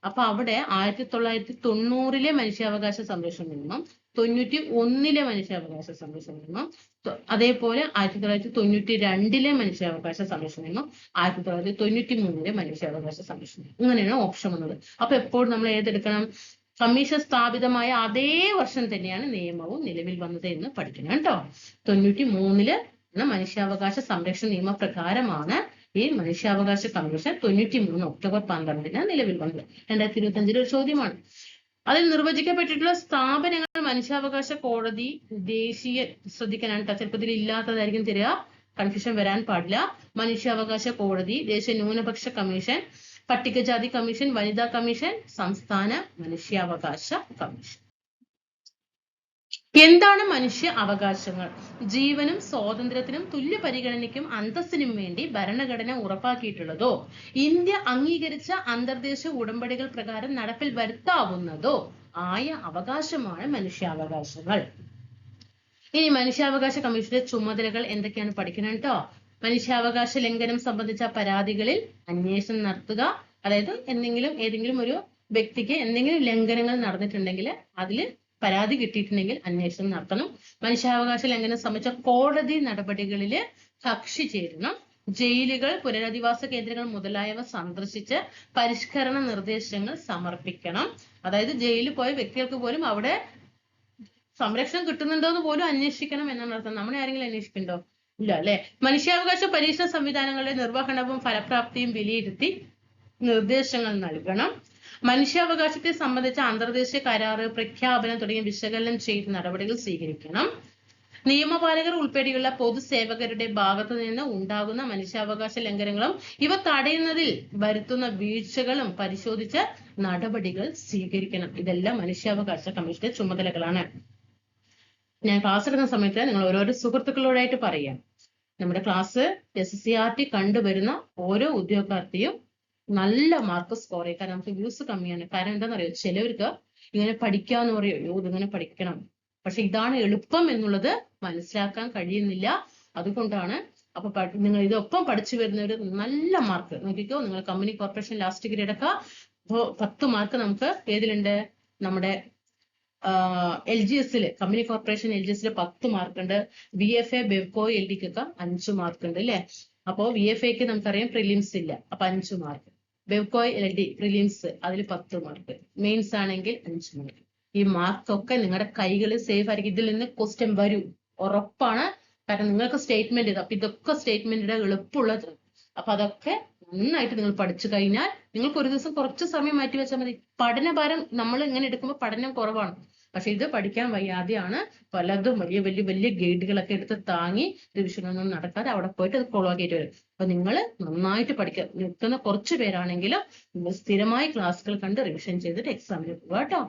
അപ്പൊ അവിടെ 1990 മനുഷ്യാവകാശ സംരക്ഷണ നിയമം, 91 മനുഷ്യാവകാശ സംരക്ഷണ നിയമം, അതേപോലെ 1992 മനുഷ്യാവകാശ സംരക്ഷണ നിയമം, 1993 മനുഷ്യാവകാശ സംരക്ഷണ നിയമം. ഇങ്ങനെയാണ് ഓപ്ഷൻ വന്നത്. അപ്പൊ എപ്പോഴും നമ്മൾ ഏതെടുക്കണം? കമ്മീഷൻ സ്ഥാപിതമായ അതേ വർഷം തന്നെയാണ് നിയമവും നിലവിൽ വന്നത് എന്ന് പഠിക്കണം കേട്ടോ. 93 മനുഷ്യാവകാശ സംരക്ഷണ നിയമപ്രകാരമാണ് ഈ മനുഷ്യാവകാശ കമ്മീഷൻ 93 ഒക്ടോബർ 12 നിലവിൽ വന്നത്. 2025 ഒരു ചോദ്യമാണ്. അതിൽ നിർവചിക്കപ്പെട്ടിട്ടുള്ള സ്ഥാപനങ്ങൾ മനുഷ്യാവകാശ കോടതി, ദേശീയ, ശ്രദ്ധിക്കാനാണ് കേട്ടോ, ചെറുപ്പത്തിൽ ഇല്ലാത്തതായിരിക്കും തരിക, കൺഫ്യൂഷൻ വരാൻ പാടില്ല. മനുഷ്യാവകാശ കോടതി, ദേശീയ ന്യൂനപക്ഷ കമ്മീഷൻ, പട്ടികജാതി കമ്മീഷൻ, വനിതാ കമ്മീഷൻ, സംസ്ഥാന മനുഷ്യാവകാശ കമ്മീഷൻ. എന്താണ് മനുഷ്യ അവകാശങ്ങൾ? ജീവനും സ്വാതന്ത്ര്യത്തിനും തുല്യ പരിഗണനയ്ക്കും അന്തസ്സിനും വേണ്ടി ഭരണഘടന ഉറപ്പാക്കിയിട്ടുള്ളതോ ഇന്ത്യ അംഗീകരിച്ച അന്തർദേശീയ ഉടമ്പടികൾ പ്രകാരം നടപ്പിൽ വരുത്താവുന്നതോ ആയ അവകാശമാണ് മനുഷ്യാവകാശങ്ങൾ. ഇനി മനുഷ്യാവകാശ കമ്മീഷന്റെ ചുമതലകൾ എന്തൊക്കെയാണ് പഠിക്കണം കേട്ടോ. മനുഷ്യാവകാശ ലംഘനം സംബന്ധിച്ച പരാതികളിൽ അന്വേഷണം നടത്തുക. അതായത് ഏതെങ്കിലും ഒരു വ്യക്തിക്ക് എന്തെങ്കിലും ലംഘനങ്ങൾ നടന്നിട്ടുണ്ടെങ്കിൽ അതിൽ പരാതി കിട്ടിയിട്ടുണ്ടെങ്കിൽ അന്വേഷണം നടത്തണം. മനുഷ്യാവകാശ ലംഘനം സംബന്ധിച്ച കോടതി നടപടികളിൽ കക്ഷി ചേരണം. ജയിലുകൾ, പുനരധിവാസ കേന്ദ്രങ്ങൾ മുതലായവ സന്ദർശിച്ച് പരിഷ്കരണ നിർദ്ദേശങ്ങൾ സമർപ്പിക്കണം. അതായത് ജയിലിൽ പോയ വ്യക്തികൾക്ക് പോലും അവിടെ സംരക്ഷണം കിട്ടുന്നുണ്ടോ എന്ന് പോലും അന്വേഷിക്കണം എന്നാണ് അർത്ഥം. നമ്മളെ ആരെങ്കിലും അന്വേഷിക്കണ്ടോ? ഇല്ല അല്ലെ. മനുഷ്യാവകാശ പരീക്ഷണ സംവിധാനങ്ങളുടെ നിർവഹണവും ഫലപ്രാപ്തിയും വിലയിരുത്തി നിർദ്ദേശങ്ങൾ നൽകണം. മനുഷ്യാവകാശത്തെ സംബന്ധിച്ച അന്തർദേശീയ കരാറ്, പ്രഖ്യാപനം തുടങ്ങിയ വിശകലനം ചെയ്ത് നടപടികൾ സ്വീകരിക്കണം. നിയമപാലകർ ഉൾപ്പെടെയുള്ള പൊതുസേവകരുടെ ഭാഗത്തു നിന്ന് ഉണ്ടാകുന്ന മനുഷ്യാവകാശ ലംഘനങ്ങളും ഇവ തടയുന്നതിൽ വരുത്തുന്ന വീഴ്ചകളും പരിശോധിച്ച് നടപടികൾ സ്വീകരിക്കണം. ഇതെല്ലാം മനുഷ്യാവകാശ കമ്മീഷന്റെ ചുമതലകളാണ്. ഞാൻ ക്ലാസ് എടുക്കുന്ന സമയത്ത് നിങ്ങൾ ഓരോരോ സുഹൃത്തുക്കളോടായിട്ട് പറയാം. നമ്മുടെ ക്ലാസ് SSCRT കണ്ടുവരുന്ന ഓരോ ഉദ്യോഗാർത്ഥിയും നല്ല മാർക്ക് സ്കോർ ചെയ്യും. കാരണം നമുക്ക് വ്യൂസ് കമ്മിയാണ്. കാരണം എന്താണെന്നറിയോ, ചിലവർക്ക് ഇങ്ങനെ പഠിക്കാന്ന് പറയും, അയ്യോ ഇതിങ്ങനെ പഠിക്കണം, പക്ഷെ ഇതാണ് എളുപ്പം എന്നുള്ളത് മനസ്സിലാക്കാൻ കഴിയുന്നില്ല. അതുകൊണ്ടാണ് അപ്പൊ നിങ്ങൾ ഇതൊപ്പം പഠിച്ചു വരുന്നവര് നല്ല മാർക്ക് നോക്കിക്കോ. നിങ്ങൾ കമ്പനി കോർപ്പറേഷൻ ലാസ്റ്റ് ഗ്രേഡ് ഒക്കെ 10 മാർക്ക് നമുക്ക് ഏതിലുണ്ട്, നമ്മുടെ LGS company corporation LGS 10 mark ഉണ്ട്. VFA ബെവ്കോ LDക്കൊക്കെ 5 മാർക്ക് ഉണ്ട് അല്ലെ. അപ്പോ VFAക്ക് നമുക്കറിയാം പ്രിലിംസ് ഇല്ല, അപ്പൊ 5 മാർക്ക്. ബെവ്കോ LD പ്രിലിംസ് അതിൽ 10 മാർക്ക്. മെയിൻസ് ആണെങ്കിൽ 5 മാർക്ക്. ഈ മാർക്കൊക്കെ നിങ്ങളുടെ കൈകളിൽ സേഫ് ആയിരിക്കും. ഇതിൽ നിന്ന് ക്വസ്റ്റ്യൻ വരും, ഉറപ്പാണ്. കാരണം നിങ്ങൾക്ക് സ്റ്റേറ്റ്മെന്റ് ഇത്, അപ്പൊ ഇതൊക്കെ സ്റ്റേറ്റ്മെന്റിന്റെ എളുപ്പമുള്ളത്. അപ്പൊ അതൊക്കെ നന്നായിട്ട് നിങ്ങൾ പഠിച്ചു കഴിഞ്ഞാൽ നിങ്ങൾക്ക് ഒരു ദിവസം കുറച്ച് സമയം മാറ്റി വെച്ചാൽ മതി. പഠനഭാരം നമ്മൾ ഇങ്ങനെ എടുക്കുമ്പോൾ പഠനം കുറവാണ്, പക്ഷെ ഇത് പഠിക്കാൻ വയ്യാതെയാണ് പലതും വലിയ വലിയ വലിയ ഗൈഡുകളൊക്കെ എടുത്ത് താങ്ങി റിവിഷനൊന്നും നടക്കാതെ അവിടെ പോയിട്ട് അത് ഫോളോ ആക്കിയിട്ട് വരും. അപ്പൊ നിങ്ങൾ നന്നായിട്ട് പഠിക്കുക. നിൽക്കുന്ന കുറച്ച് പേരാണെങ്കിലും നിങ്ങൾ സ്ഥിരമായി ക്ലാസ്സുകൾ കണ്ട് റിവിഷൻ ചെയ്തിട്ട് എക്സാമിന് പോവുക കേട്ടോ.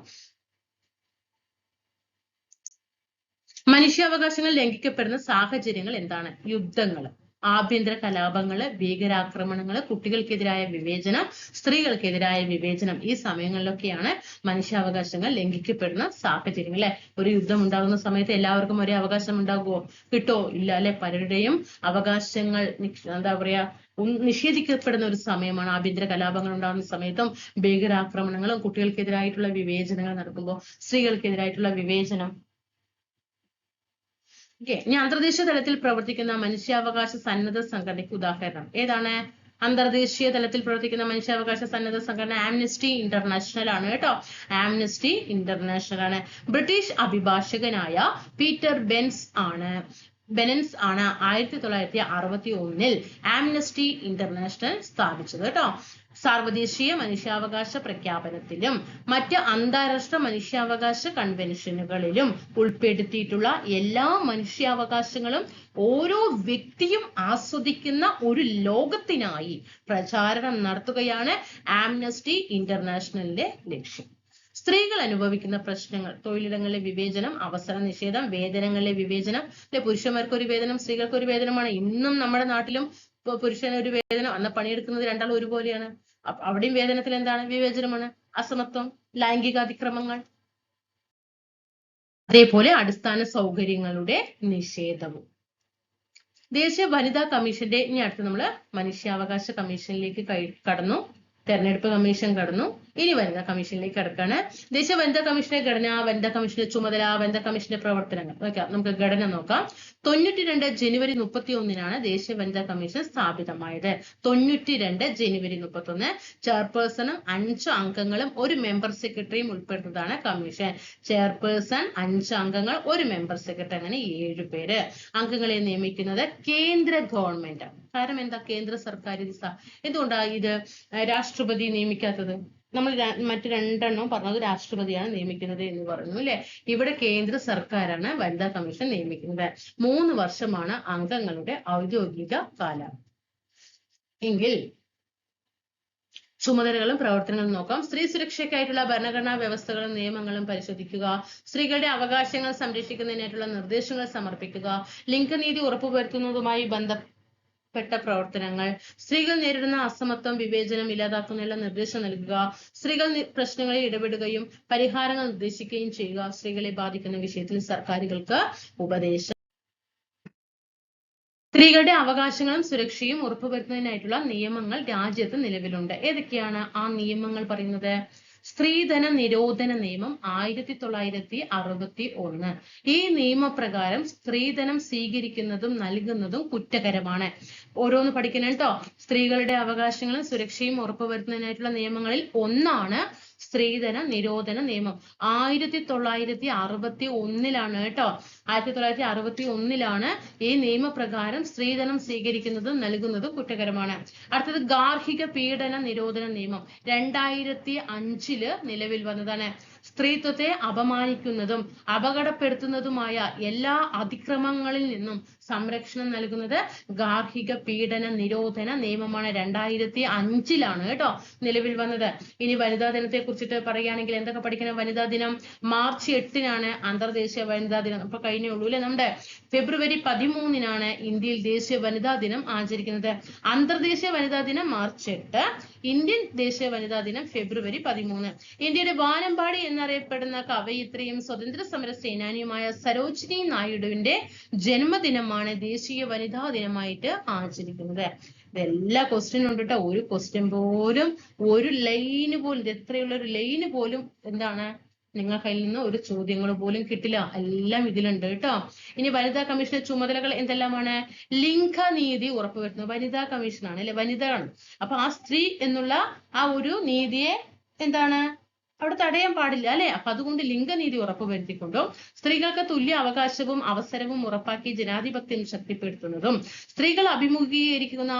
മനുഷ്യാവകാശങ്ങൾ ലംഘിക്കപ്പെടുന്ന സാഹചര്യങ്ങൾ എന്താണ്? യുദ്ധങ്ങൾ, ആഭ്യന്തര കലാപങ്ങള്, ഭീകരാക്രമണങ്ങള്, കുട്ടികൾക്കെതിരായ വിവേചനം, സ്ത്രീകൾക്കെതിരായ വിവേചനം. ഈ സമയങ്ങളിലൊക്കെയാണ് മനുഷ്യാവകാശങ്ങൾ ലംഘിക്കപ്പെടുന്ന സാഹചര്യങ്ങൾ അല്ലെ. ഒരു യുദ്ധം ഉണ്ടാകുന്ന സമയത്ത് എല്ലാവർക്കും ഒരേ അവകാശം ഉണ്ടാകുമോ? കിട്ടോ? ഇല്ല അല്ലെ. പലരുടെയും അവകാശങ്ങൾ എന്താ പറയാ നിഷേധിക്കപ്പെടുന്ന ഒരു സമയമാണ്. ആഭ്യന്തര കലാപങ്ങൾ ഉണ്ടാകുന്ന സമയത്തും ഭീകരാക്രമണങ്ങളും കുട്ടികൾക്കെതിരായിട്ടുള്ള വിവേചനങ്ങൾ നടക്കുമ്പോൾ, സ്ത്രീകൾക്കെതിരായിട്ടുള്ള വിവേചനം. ഇനി അന്തർദേശീയ തലത്തിൽ പ്രവർത്തിക്കുന്ന മനുഷ്യാവകാശ സന്നദ്ധ സംഘടനയ്ക്ക് ഉദാഹരണം ഏതാണ്? അന്തർദേശീയ തലത്തിൽ പ്രവർത്തിക്കുന്ന മനുഷ്യാവകാശ സന്നദ്ധ സംഘടന ആംനസ്റ്റി ഇന്റർനാഷണൽ ആണ് കേട്ടോ. ആംനസ്റ്റി ഇന്റർനാഷണൽ ആണ്. ബ്രിട്ടീഷ് അഭിഭാഷകനായ പീറ്റർ ബെൻസ് ആണ് 1961 ആംനസ്റ്റി ഇന്റർനാഷണൽ സ്ഥാപിച്ചത് കേട്ടോ. സാർവദേശീയ മനുഷ്യാവകാശ പ്രഖ്യാപനത്തിലും മറ്റ് അന്താരാഷ്ട്ര മനുഷ്യാവകാശ കൺവെൻഷനുകളിലും ഉൾപ്പെടുത്തിയിട്ടുള്ള എല്ലാ മനുഷ്യാവകാശങ്ങളും ഓരോ വ്യക്തിയും ആസ്വദിക്കുന്ന ഒരു ലോകത്തിനായി പ്രചാരണം നടത്തുകയാണ് ആംനസ്റ്റി ഇന്റർനാഷണലിന്റെ ലക്ഷ്യം. സ്ത്രീകൾ അനുഭവിക്കുന്ന പ്രശ്നങ്ങൾ, തൊഴിലിടങ്ങളിലെ വിവേചനം, അവസര നിഷേധം, വേതനങ്ങളിലെ വിവേചനം. പുരുഷന്മാർക്ക് ഒരു വേതനം, സ്ത്രീകൾക്ക് ഒരു വേതനമാണ്. ഇന്നും നമ്മുടെ നാട്ടിലും പുരുഷന് ഒരു വേതനം, അന്ന് പണിയെടുക്കുന്നത് രണ്ടാളും ഒരുപോലെയാണ്. അവിടെയും വേതനത്തിൽ എന്താണ്? വിവേചനമാണ്, അസമത്വം, ലൈംഗിക അതിക്രമങ്ങൾ. അതേപോലെ അടിസ്ഥാന സൗകര്യങ്ങളുടെ നിഷേധവും. ദേശീയ വനിതാ കമ്മീഷന്റെ ഇനി അടുത്ത് നമ്മള് മനുഷ്യാവകാശ കമ്മീഷനിലേക്ക് കടന്നു. തെരഞ്ഞെടുപ്പ് കമ്മീഷൻ കടന്നു. ഇനി വനിതാ കമ്മീഷനിലേക്ക് കടക്കാണ്. ദേശീയ വനിതാ കമ്മീഷന്റെ ഘടന, വനിതാ കമ്മീഷന്റെ ചുമതല, വനിതാ കമ്മീഷന്റെ പ്രവർത്തനങ്ങൾ. നമുക്ക് ഘടന നോക്കാം. 92 ജനുവരി 31 ദേശീയ വനിതാ കമ്മീഷൻ സ്ഥാപിതമായത്. 92 ജനുവരി 31. ചെയർപേഴ്സണും 5 അംഗങ്ങളും 1 മെമ്പർ സെക്രട്ടറിയും ഉൾപ്പെടുന്നതാണ് കമ്മീഷൻ. ചെയർപേഴ്സൺ, 5 അംഗങ്ങൾ, 1 മെമ്പർ സെക്രട്ടറി, അങ്ങനെ 7 പേര്. അംഗങ്ങളെ നിയമിക്കുന്നത് കേന്ദ്ര ഗവൺമെന്റ്. കാരണം എന്താ? കേന്ദ്ര സർക്കാർ. എന്തുകൊണ്ടാ ഇത് രാഷ്ട്രപതി നിയമിക്കാത്തത്? നമ്മൾ മറ്റു 2 പറഞ്ഞത് രാഷ്ട്രപതിയാണ് നിയമിക്കുന്നത് എന്ന് പറഞ്ഞു അല്ലെ. ഇവിടെ കേന്ദ്ര സർക്കാരാണ് വനിതാ കമ്മീഷൻ നിയമിക്കുന്നത്. 3 വർഷമാണ് അംഗങ്ങളുടെ ഔദ്യോഗിക കാലം. എങ്കിൽ ചുമതലകളും പ്രവർത്തനങ്ങളും നോക്കാം. സ്ത്രീ സുരക്ഷയ്ക്കായിട്ടുള്ള ഭരണഘടനാ വ്യവസ്ഥകളും നിയമങ്ങളും പരിശോധിക്കുക, സ്ത്രീകളുടെ അവകാശങ്ങൾ സംരക്ഷിക്കുന്നതിനായിട്ടുള്ള നിർദ്ദേശങ്ങൾ സമർപ്പിക്കുക, ലിംഗനീതി ഉറപ്പുവരുത്തുന്നതുമായി ബന്ധപ്പെട്ട പ്രവർത്തനങ്ങൾ, സ്ത്രീകൾ നേരിടുന്ന അസമത്വം വിവേചനം ഇല്ലാതാക്കുന്നതിനുള്ള നിർദ്ദേശം നൽകുക, സ്ത്രീകൾ പ്രശ്നങ്ങളിൽ ഇടപെടുകയും പരിഹാരങ്ങൾ നിർദ്ദേശിക്കുകയും ചെയ്യുക, സ്ത്രീകളെ ബാധിക്കുന്ന വിഷയത്തിൽ സർക്കാരുകൾക്ക് ഉപദേശം. സ്ത്രീകളുടെ അവകാശങ്ങളും സുരക്ഷയും ഉറപ്പുവരുത്തുന്നതിനായിട്ടുള്ള നിയമങ്ങൾ രാജ്യത്ത് നിലവിലുണ്ട്. ഏതൊക്കെയാണ് ആ നിയമങ്ങൾ പറയുന്നത്? സ്ത്രീധന നിരോധന നിയമം 1961. ഈ നിയമപ്രകാരം സ്ത്രീധനം സ്വീകരിക്കുന്നതും നൽകുന്നതും കുറ്റകരമാണ്. ഓരോന്ന് പഠിക്കണം കേട്ടോ. സ്ത്രീകളുടെ അവകാശങ്ങളും സുരക്ഷയും ഉറപ്പുവരുത്തുന്നതിനായിട്ടുള്ള നിയമങ്ങളിൽ ഒന്നാണ് സ്ത്രീധന നിരോധന നിയമം. 1961 കേട്ടോ. 1961 ഈ നിയമപ്രകാരം സ്ത്രീധനം സ്വീകരിക്കുന്നതും നൽകുന്നതും കുറ്റകരമാണ്. അടുത്തത് ഗാർഹിക പീഡന നിരോധന നിയമം 2005 നിലവിൽ വന്നതാണ്. സ്ത്രീത്വത്തെ അപമാനിക്കുന്നതും അപകടപ്പെടുത്തുന്നതുമായ എല്ലാ അതിക്രമങ്ങളിൽ നിന്നും സംരക്ഷണം നൽകുന്നത് ഗാർഹിക പീഡന നിരോധന നിയമമാണ്. 2005 കേട്ടോ നിലവിൽ വന്നത്. ഇനി വനിതാ ദിനത്തെ കുറിച്ചിട്ട് പറയുകയാണെങ്കിൽ എന്തൊക്കെ പഠിക്കണം? വനിതാ ദിനം മാർച്ച് 8 അന്തർദേശീയ വനിതാ ദിനം. അപ്പൊ കഴിഞ്ഞേ ഉള്ളൂ അല്ലെ. നമ്മുടെ ഫെബ്രുവരി 13 ഇന്ത്യയിൽ ദേശീയ വനിതാ ദിനം ആചരിക്കുന്നത്. അന്തർദേശീയ വനിതാ ദിനം മാർച്ച് 8, ഇന്ത്യൻ ദേശീയ വനിതാ ദിനം ഫെബ്രുവരി 13. ഇന്ത്യയുടെ വാനമ്പാടി എന്നറിയപ്പെടുന്ന കവയിത്രിയും സ്വതന്ത്ര സമര സേനാനിയുമായ സരോജിനി നായിഡുവിന്റെ ജന്മദിനമാണ് ദേശീയ വനിതാ ദിനമായിട്ട് ആചരിക്കുന്നത്. ഇതെല്ലാ ക്വസ്റ്റ്യനും ഉണ്ട് കേട്ടോ. ഒരു ക്വസ്റ്റ്യൻ പോലും, ഒരു ലൈന് പോലും, എത്രയുള്ള ഒരു ലൈന് പോലും എന്താണ് നിങ്ങൾ കയ്യിൽ നിന്ന് ഒരു ചോദ്യങ്ങൾ പോലും കിട്ടില്ല. എല്ലാം ഇതിലുണ്ട് കേട്ടോ. ഇനി വനിതാ കമ്മീഷന്റെ ചുമതലകൾ എന്തെല്ലാമാണ്? ലിംഗനീതി ഉറപ്പുവരുത്തുന്നത് വനിതാ കമ്മീഷനാണ് അല്ലെ, വനിതയാണ്. അപ്പൊ ആ സ്ത്രീ എന്നുള്ള ആ ഒരു നീതിയെ എന്താണ് അവിടെ തടയാൻ പാടില്ല അല്ലെ. അപ്പൊ അതുകൊണ്ട് ലിംഗനീതി ഉറപ്പുവരുത്തിക്കൊണ്ടും സ്ത്രീകൾക്ക് തുല്യ അവകാശവും അവസരവും ഉറപ്പാക്കി ജനാധിപത്യം ശക്തിപ്പെടുത്തുന്നതും സ്ത്രീകൾ അഭിമുഖീകരിക്കുന്ന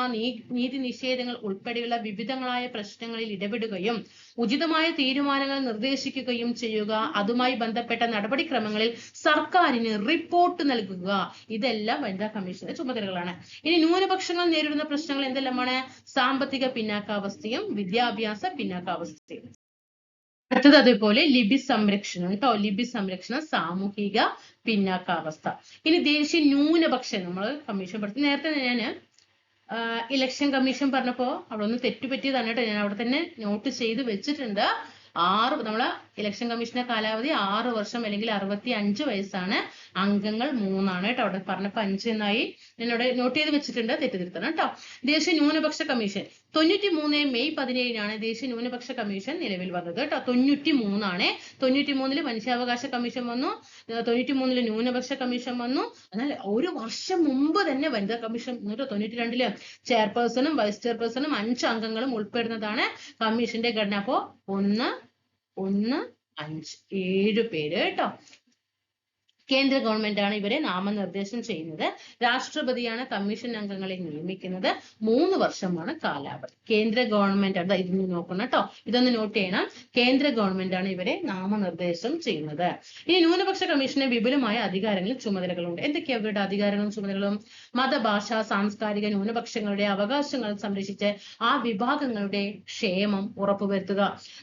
നീതി നിഷേധങ്ങൾ ഉൾപ്പെടെയുള്ള വിവിധങ്ങളായ പ്രശ്നങ്ങളിൽ ഇടപെടുകയും ഉചിതമായ തീരുമാനങ്ങൾ നിർദ്ദേശിക്കുകയും ചെയ്യുക, അതുമായി ബന്ധപ്പെട്ട നടപടിക്രമങ്ങളിൽ സർക്കാരിന് റിപ്പോർട്ട് നൽകുക, ഇതെല്ലാം വനിതാ കമ്മീഷന്റെ ചുമതലകളാണ്. ഇനി ന്യൂനപക്ഷങ്ങൾ നേരിടുന്ന പ്രശ്നങ്ങൾ എന്തെല്ലാമാണ്? സാമ്പത്തിക പിന്നാക്കാവസ്ഥയും വിദ്യാഭ്യാസ പിന്നാക്കാവസ്ഥയും. അടുത്തത് അതേപോലെ ലിബി സംരക്ഷണം കേട്ടോ. ലിബി സംരക്ഷണം, സാമൂഹിക പിന്നാക്കാവസ്ഥ. ഇനി ദേശീയ ന്യൂനപക്ഷം നമ്മൾ കമ്മീഷൻ പഠിച്ചു. നേരത്തെ ഞാൻ ഇലക്ഷൻ കമ്മീഷൻ പറഞ്ഞപ്പോ അവിടെ ഒന്ന് തെറ്റുപറ്റിയതാണ് കേട്ടോ. ഞാൻ അവിടെ തന്നെ നോട്ട് ചെയ്ത് വെച്ചിട്ടുണ്ട്. നമ്മളെ ഇലക്ഷൻ കമ്മീഷന്റെ കാലാവധി 6 വർഷം അല്ലെങ്കിൽ 65 വയസ്സാണ്. അംഗങ്ങൾ 3 കേട്ടോ. അവിടെ പറഞ്ഞപ്പോ 5 എന്നായി. എന്നോട് നോട്ട് ചെയ്ത് വെച്ചിട്ടുണ്ട്, തെറ്റിദ്ധരുത്തണം കേട്ടോ. ദേശീയ ന്യൂനപക്ഷ കമ്മീഷൻ 93 മെയ് 17 ദേശീയ ന്യൂനപക്ഷ കമ്മീഷൻ നിലവിൽ വന്നത് കേട്ടോ. 93 93 മനുഷ്യാവകാശ കമ്മീഷൻ വന്നു, 93 ന്യൂനപക്ഷ കമ്മീഷൻ വന്നു. എന്നാൽ ഒരു വർഷം മുമ്പ് തന്നെ വനിതാ കമ്മീഷൻ 92 ചെയർപേഴ്സണും വൈസ് ചെയർപേഴ്സണും 5 അംഗങ്ങളും ഉൾപ്പെടുന്നതാണ് കമ്മീഷന്റെ ഘടന. അപ്പോ 1, 5 7 പേര് കേട്ടോ. കേന്ദ്ര ഗവൺമെന്റ് ആണ് ഇവരെ നാമനിർദ്ദേശം ചെയ്യുന്നത്. രാഷ്ട്രപതിയാണ് കമ്മീഷൻ അംഗങ്ങളെ നിയമിക്കുന്നത്. 3 വർഷമാണ് കാലാവധി. കേന്ദ്ര ഗവൺമെന്റ് ആണ്. ഇതൊന്ന് നോക്കണം കേട്ടോ, ഇതൊന്ന് നോട്ട് ചെയ്യണം. കേന്ദ്ര ഗവൺമെന്റ് ആണ് ഇവരെ നാമനിർദ്ദേശം ചെയ്യുന്നത്. ഇനി ന്യൂനപക്ഷ കമ്മീഷന് വിപുലമായ അധികാരങ്ങളും ചുമതലകളുണ്ട്. എന്തൊക്കെയാണ് അവരുടെ അധികാരങ്ങളും ചുമതലകളും? മതഭാഷ സാംസ്കാരിക ന്യൂനപക്ഷങ്ങളുടെ അവകാശങ്ങൾ സംരക്ഷിച്ച് ആ വിഭാഗങ്ങളുടെ ക്ഷേമം ഉറപ്പുവരുത്തുക.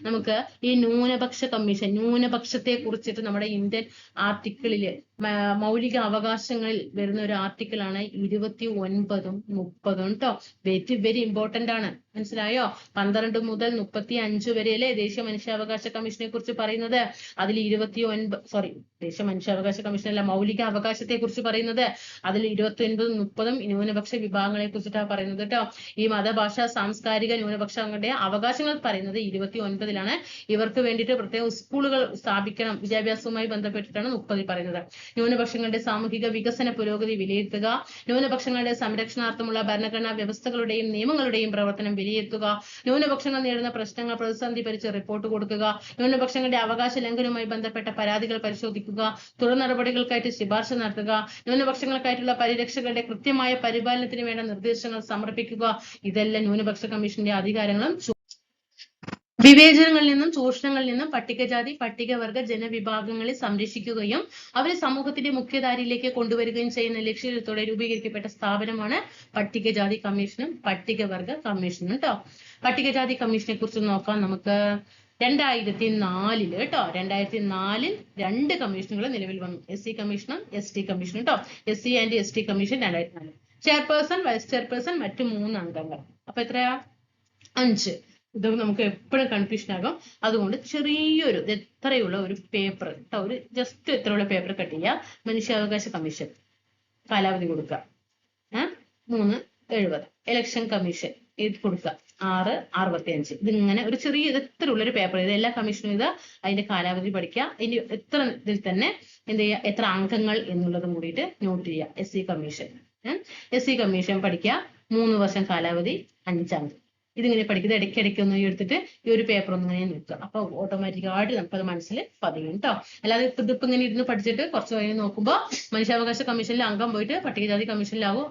നമുക്ക് ഈ ന്യൂനപക്ഷ കമ്മീഷൻ, ന്യൂനപക്ഷത്തെ കുറിച്ചിട്ട് നമ്മുടെ ഇന്ത്യൻ ആർട്ടിക്കിളില് മൗലിക അവകാശങ്ങളിൽ വരുന്ന ഒരു ആർട്ടിക്കിളാണ് 29ഉം 30ഉം കേട്ടോ. വെരി ഇമ്പോർട്ടന്റ് ആണ്. മനസ്സിലായോ? 12 മുതൽ 35 വരെയല്ലേ ദേശീയ മനുഷ്യാവകാശ കമ്മീഷനെ കുറിച്ച് പറയുന്നത്. അതിൽ 29 ദേശീയ മനുഷ്യാവകാശ കമ്മീഷൻ അല്ല, മൗലിക അവകാശത്തെ കുറിച്ച് പറയുന്നത്. അതിൽ 29ഉം 30ഉം ന്യൂനപക്ഷ വിഭാഗങ്ങളെ കുറിച്ചിട്ടാണ് പറയുന്നത് കേട്ടോ. ഈ മതഭാഷ സാംസ്കാരിക ന്യൂനപക്ഷങ്ങളുടെ അവകാശങ്ങൾ പറയുന്നത് 29ലാണ്. ഇവർക്ക് വേണ്ടിയിട്ട് പ്രത്യേക സ്കൂളുകൾ സ്ഥാപിക്കണം, വിദ്യാഭ്യാസവുമായി ബന്ധപ്പെട്ടിട്ടാണ് 30ൽ പറയുന്നത്. ന്യൂനപക്ഷങ്ങളുടെ സാമൂഹിക വികസന പുരോഗതി വിലയിരുത്തുക, ന്യൂനപക്ഷങ്ങളുടെ സംരക്ഷണാർത്ഥമുള്ള ഭരണഘടനാ വ്യവസ്ഥകളുടെയും നിയമങ്ങളുടെയും പ്രവർത്തനം വിലയിരുത്തുക, ന്യൂനപക്ഷങ്ങൾ നേരിടുന്ന പ്രശ്നങ്ങൾ പ്രതിസന്ധി പരിച്ച് റിപ്പോർട്ട് കൊടുക്കുക, ന്യൂനപക്ഷങ്ങളുടെ അവകാശ ലംഘനവുമായി ബന്ധപ്പെട്ട പരാതികൾ പരിശോധിക്കുക, തുടർ നടപടികൾക്കായിട്ട് ശുപാർശ നടത്തുക, ന്യൂനപക്ഷങ്ങൾക്കായിട്ടുള്ള പരിരക്ഷകളുടെ കൃത്യമായ പരിപാലനത്തിന് വേണ്ട നിർദ്ദേശങ്ങൾ സമർപ്പിക്കുക. ഇതെല്ലാം ന്യൂനപക്ഷ കമ്മീഷന്റെ അധികാരങ്ങളും വിവേചനങ്ങളിൽ നിന്നും ചൂഷണങ്ങളിൽ നിന്നും പട്ടികജാതി പട്ടികവർഗ ജനവിഭാഗങ്ങളെ സംരക്ഷിക്കുകയും അവരെ സമൂഹത്തിന്റെ മുഖ്യധാരയിലേക്ക് കൊണ്ടുവരികയും ചെയ്യുന്ന ലക്ഷ്യത്തോടെ രൂപീകരിക്കപ്പെട്ട സ്ഥാപനമാണ് പട്ടികജാതി കമ്മീഷനും പട്ടികവർഗ കമ്മീഷനും കേട്ടോ. പട്ടികജാതി കമ്മീഷനെ കുറിച്ച് നോക്കാം നമുക്ക്. 2004 കേട്ടോ, 2004 2 കമ്മീഷനുകൾ നിലവിൽ വന്നു. SC കമ്മീഷനും ST കമ്മീഷനും കേട്ടോ. SC and ST commission 2004. Chairperson, vice chairperson, മറ്റു 3 അംഗങ്ങൾ. അപ്പൊ എത്രയാ? 5. ഇത് നമുക്ക് എപ്പോഴും കൺഫ്യൂഷൻ ആകും. അതുകൊണ്ട് ചെറിയൊരു എത്രയുള്ള ഒരു പേപ്പർ കേട്ടോ, ഒരു ജസ്റ്റ് എത്രയുള്ള പേപ്പർ കട്ട് ചെയ്യുക. മനുഷ്യാവകാശ കമ്മീഷൻ കാലാവധി കൊടുക്കുക 370. ഇലക്ഷൻ കമ്മീഷൻ ഇത് കൊടുക്കുക 665. ഇതിങ്ങനെ ഒരു ചെറിയ എത്രയുള്ള ഒരു പേപ്പർ, ഇത് എല്ലാ കമ്മീഷനും ഇത് അതിന്റെ കാലാവധി പഠിക്കുക. അതിന്റെ എത്ര ഇതിൽ തന്നെ എന്ത് ചെയ്യുക, എത്ര അംഗങ്ങൾ എന്നുള്ളതും കൂടിയിട്ട് നോട്ട് ചെയ്യുക. SC കമ്മീഷൻ SC കമ്മീഷൻ പഠിക്കുക 3 വർഷം കാലാവധി 5 അംഗം. ഇതിങ്ങനെ പഠിക്കുന്നത് ഇടയ്ക്കിടയ്ക്ക് ഒന്ന് എടുത്തിട്ട് ഈ ഒരു പേപ്പർ ഒന്ന് ഇങ്ങനെ നോക്കുക. അപ്പൊ ഓട്ടോമാറ്റിക്കായിട്ട് നമുക്കത് മനസ്സിൽ പതിയും കേട്ടോ. അല്ലാതെ ഇതിപ്പോ ഇങ്ങനെ ഇരുന്ന് പഠിച്ചിട്ട് കുറച്ച് കഴിഞ്ഞ് നോക്കുമ്പോൾ മനുഷ്യാവകാശ കമ്മീഷനിൽ അംഗം പോയിട്ട് പട്ടികജാതി കമ്മീഷനിലാവും,